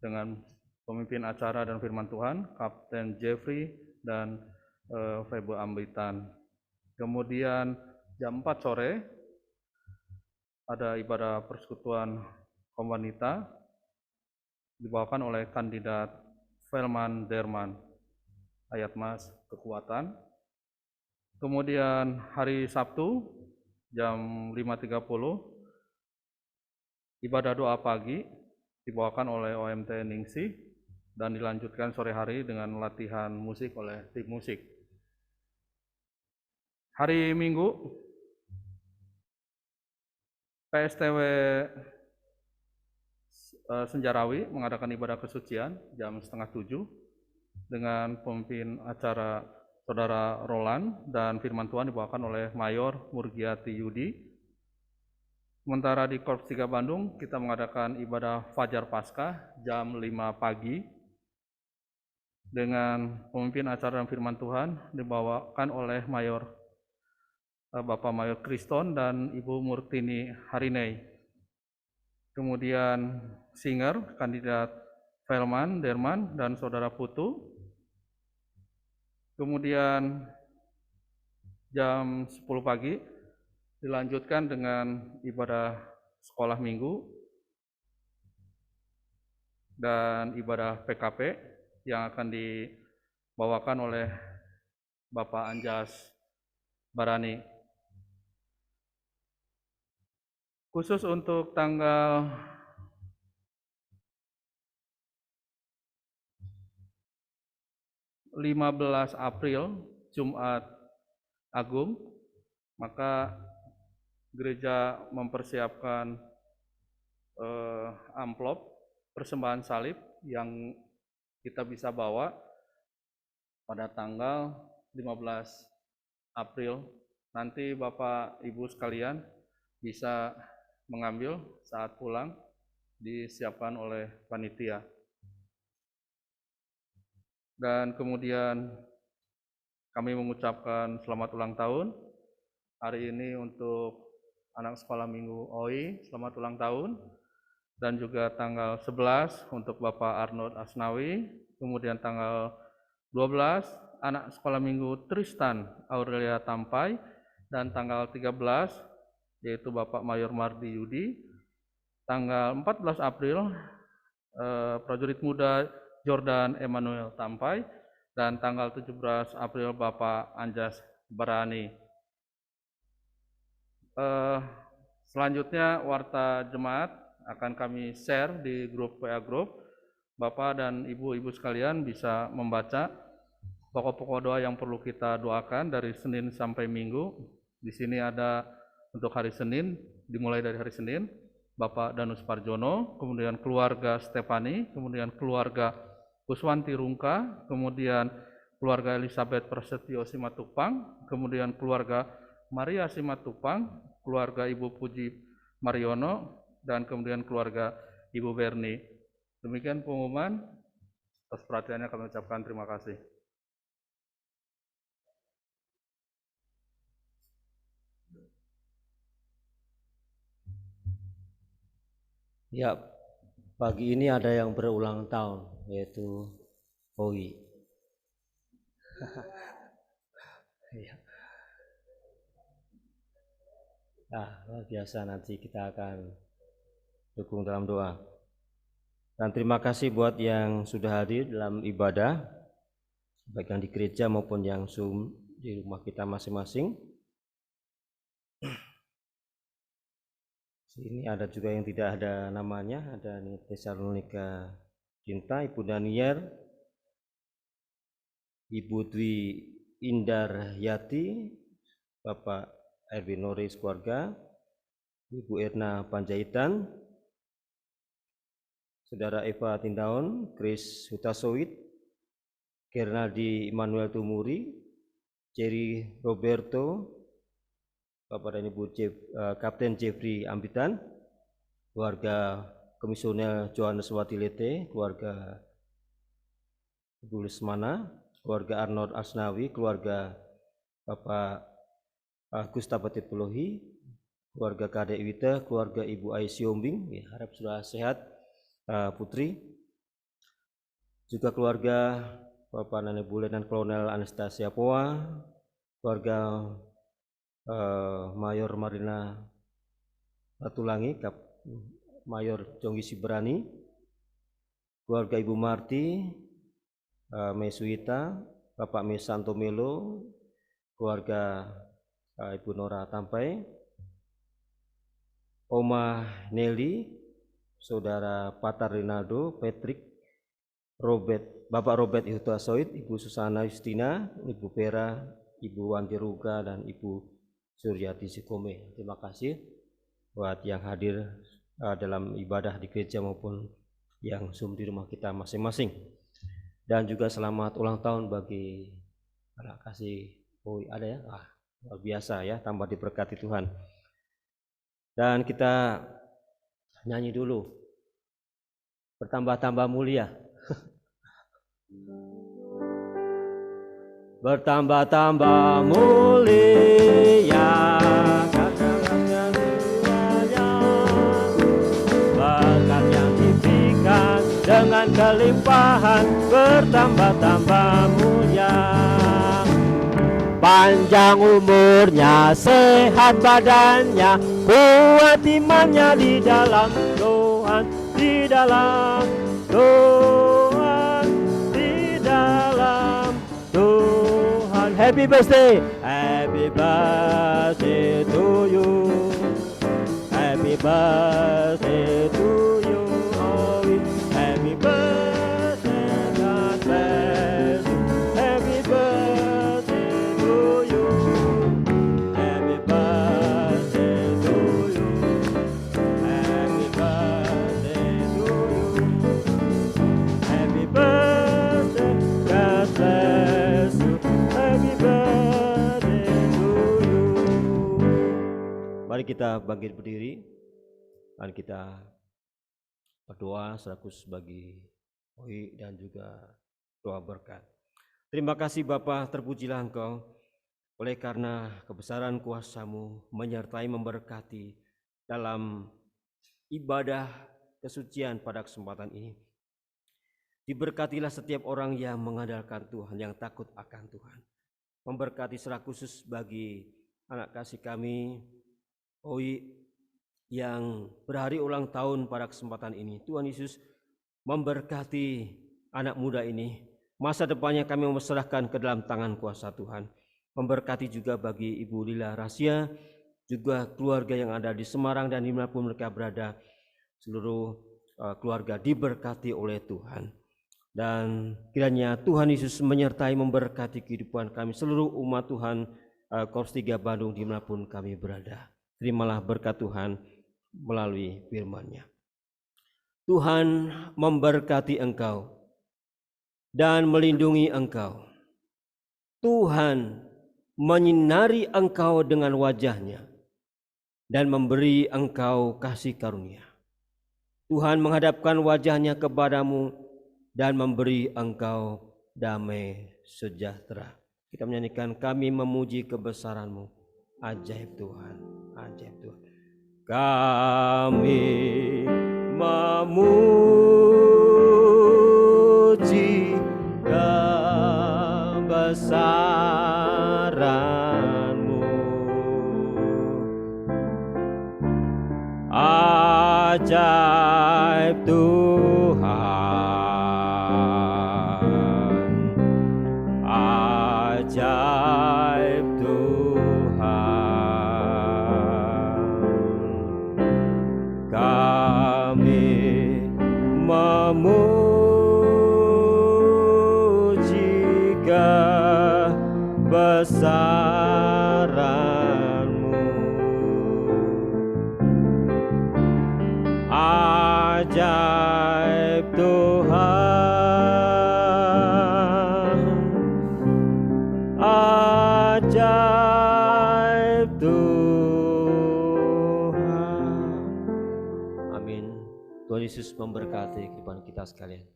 dengan pemimpin acara dan firman Tuhan, Kapten Jeffrey dan Febo Ambitan. Kemudian jam 4 sore ada ibadah persekutuan kaum wanita dibawakan oleh kandidat Velman Derman, ayat Mas Kekuatan. Kemudian hari Sabtu jam 5.30 ibadah doa pagi dibawakan oleh OMT Ningsih dan dilanjutkan sore hari dengan latihan musik oleh tim musik. Hari Minggu PSTW Senjarawi mengadakan ibadah kesucian jam 6:30 dengan pemimpin acara Saudara Roland dan firman Tuhan dibawakan oleh Mayor Murgiati Yudi. Sementara di Korps 3 Bandung kita mengadakan ibadah Fajar Paskah jam 5 pagi dengan pemimpin acara dan firman Tuhan dibawakan oleh Bapak Mayor Kriston dan Ibu Murtini Harinei. Kemudian singer kandidat Velman Derman dan Saudara Putu. Kemudian jam 10 pagi dilanjutkan dengan ibadah sekolah minggu dan ibadah PKP yang akan dibawakan oleh Bapak Anjas Barani. Khusus untuk tanggal 15 April, Jumat Agung, maka gereja mempersiapkan amplop persembahan salib yang kita bisa bawa pada tanggal 15 April. Nanti Bapak Ibu sekalian bisa mengambil saat pulang, disiapkan oleh panitia. Dan kemudian kami mengucapkan selamat ulang tahun hari ini untuk anak sekolah minggu OI, selamat ulang tahun. Dan juga tanggal 11 untuk Bapak Arnold Asnawi, kemudian tanggal 12 anak sekolah minggu Tristan Aurelia Tampai, dan tanggal 13 yaitu Bapak Mayor Mardi Yudi. Tanggal 14 April prajurit muda Jordan Emmanuel Tampai, dan tanggal 17 April Bapak Anjas Barani. Selanjutnya warta jemaat akan kami share di grup WA Group. Bapak dan ibu-ibu sekalian bisa membaca pokok-pokok doa yang perlu kita doakan dari Senin sampai Minggu. Di sini ada untuk hari Senin, dimulai dari hari Senin, Bapak Danus Parjono, kemudian keluarga Stefani, kemudian keluarga Kuswanti Rungka, kemudian keluarga Elizabeth Prasetyo Simatupang, kemudian keluarga Maria Simatupang, keluarga Ibu Puji Mariono, dan kemudian keluarga Ibu Berni. Demikian pengumuman. Atas perhatiannya kami ucapkan terima kasih. Ya, pagi ini ada yang berulang tahun, yaitu Oi. Ya. Luar biasa, nanti kita akan dukung dalam doa. Dan terima kasih buat yang sudah hadir dalam ibadah, baik yang di gereja maupun yang Zoom di rumah kita masing-masing. Ini ada juga yang tidak ada namanya, ada Tesalonika Cinta, Ibu Daniel, Ibu Dwi Indar Yati, Bapak Erwin Noris keluarga, Ibu Erna Panjaitan, Saudara Eva Tindaon, Chris Hutasoid, Gernaldi Immanuel Tumuri, Jerry Roberto, Bapak dan Ibu Kapten Jeffrey Ambitan, keluarga Komisioner Johannes Watilete, keluarga Ibu Lesmana, keluarga Arnold Asnawi, keluarga Bapak Gustav Batipolohi, keluarga Kadek Wita, keluarga Ibu Aisyiombing, ya, harap sudah sehat Putri, juga keluarga Bapak Nane Bule dan Kolonel Anastasia Poa, keluarga Mayor Marina Ratulangi, Mayor Jonggi Siberani, keluarga Ibu Marti, Mesuita, Bapak Mesanto Melo, keluarga Ibu Nora Tampai, Oma Nelly, Saudara Patar Rinaldo, Patrick, Bapak Robert Ihutasoid, Ibu Susana Justina, Ibu Vera, Ibu Wanti Ruga, dan Ibu Suryati Sikome. Terima kasih buat yang hadir dalam ibadah di gereja maupun yang Zoom di rumah kita masing-masing. Dan juga selamat ulang tahun bagi anak kasih. Oh, ada ya? Luar biasa ya, tambah diberkati Tuhan. Dan kita nyanyi dulu. Bertambah-tambah mulia. Bertambah-tambah mulia berkat yang diberikan dengan kelimpahan, bertambah-tambah mulia. Panjang umurnya, sehat badannya, kuat imannya di dalam Tuhan, di dalam Tuhan, di dalam Tuhan. Happy birthday to you, happy birthday to you, oh, happy birthday, God bless you, happy birthday to you, happy birthday to you, happy birthday to you, happy birthday, God bless you, happy birthday to you. Mari kita bangkit berdiri dan kita berdoa sekaligus bagi Oi dan juga doa berkat. Terima kasih Bapa, terpujilah Engkau oleh karena kebesaran kuasa-Mu menyertai memberkati dalam ibadah kesucian pada kesempatan ini. Diberkatilah setiap orang yang mengandalkan Tuhan, yang takut akan Tuhan. Memberkati secara khusus bagi anak kasih kami Oi yang berhari ulang tahun pada kesempatan ini. Tuhan Yesus memberkati anak muda ini. Masa depannya kami memserahkan ke dalam tangan kuasa Tuhan. Memberkati juga bagi Ibu Lila Rahasia, juga keluarga yang ada di Semarang dan dimanapun mereka berada. Seluruh keluarga diberkati oleh Tuhan. Dan kiranya Tuhan Yesus menyertai memberkati kehidupan kami, seluruh umat Tuhan Korps 3 Bandung dimanapun kami berada. Terimalah berkat Tuhan melalui firman-Nya. Tuhan memberkati engkau dan melindungi engkau. Tuhan menyinari engkau dengan wajah-Nya dan memberi engkau kasih karunia. Tuhan menghadapkan wajah-Nya kepadamu dan memberi engkau damai sejahtera. Kita menyanyikan, kami memuji kebesaran-Mu, ajaib Tuhan, ajaib Tuhan. Kami memuji kebesaran-Mu, ajaib Tuhan, ajaib Tuhan. Kami memuji kebesaran-Mu, ajaib Tuhan, ajaib Tuhan. Amin. Tuhan Yesus memberkati kehidupan kita sekalian.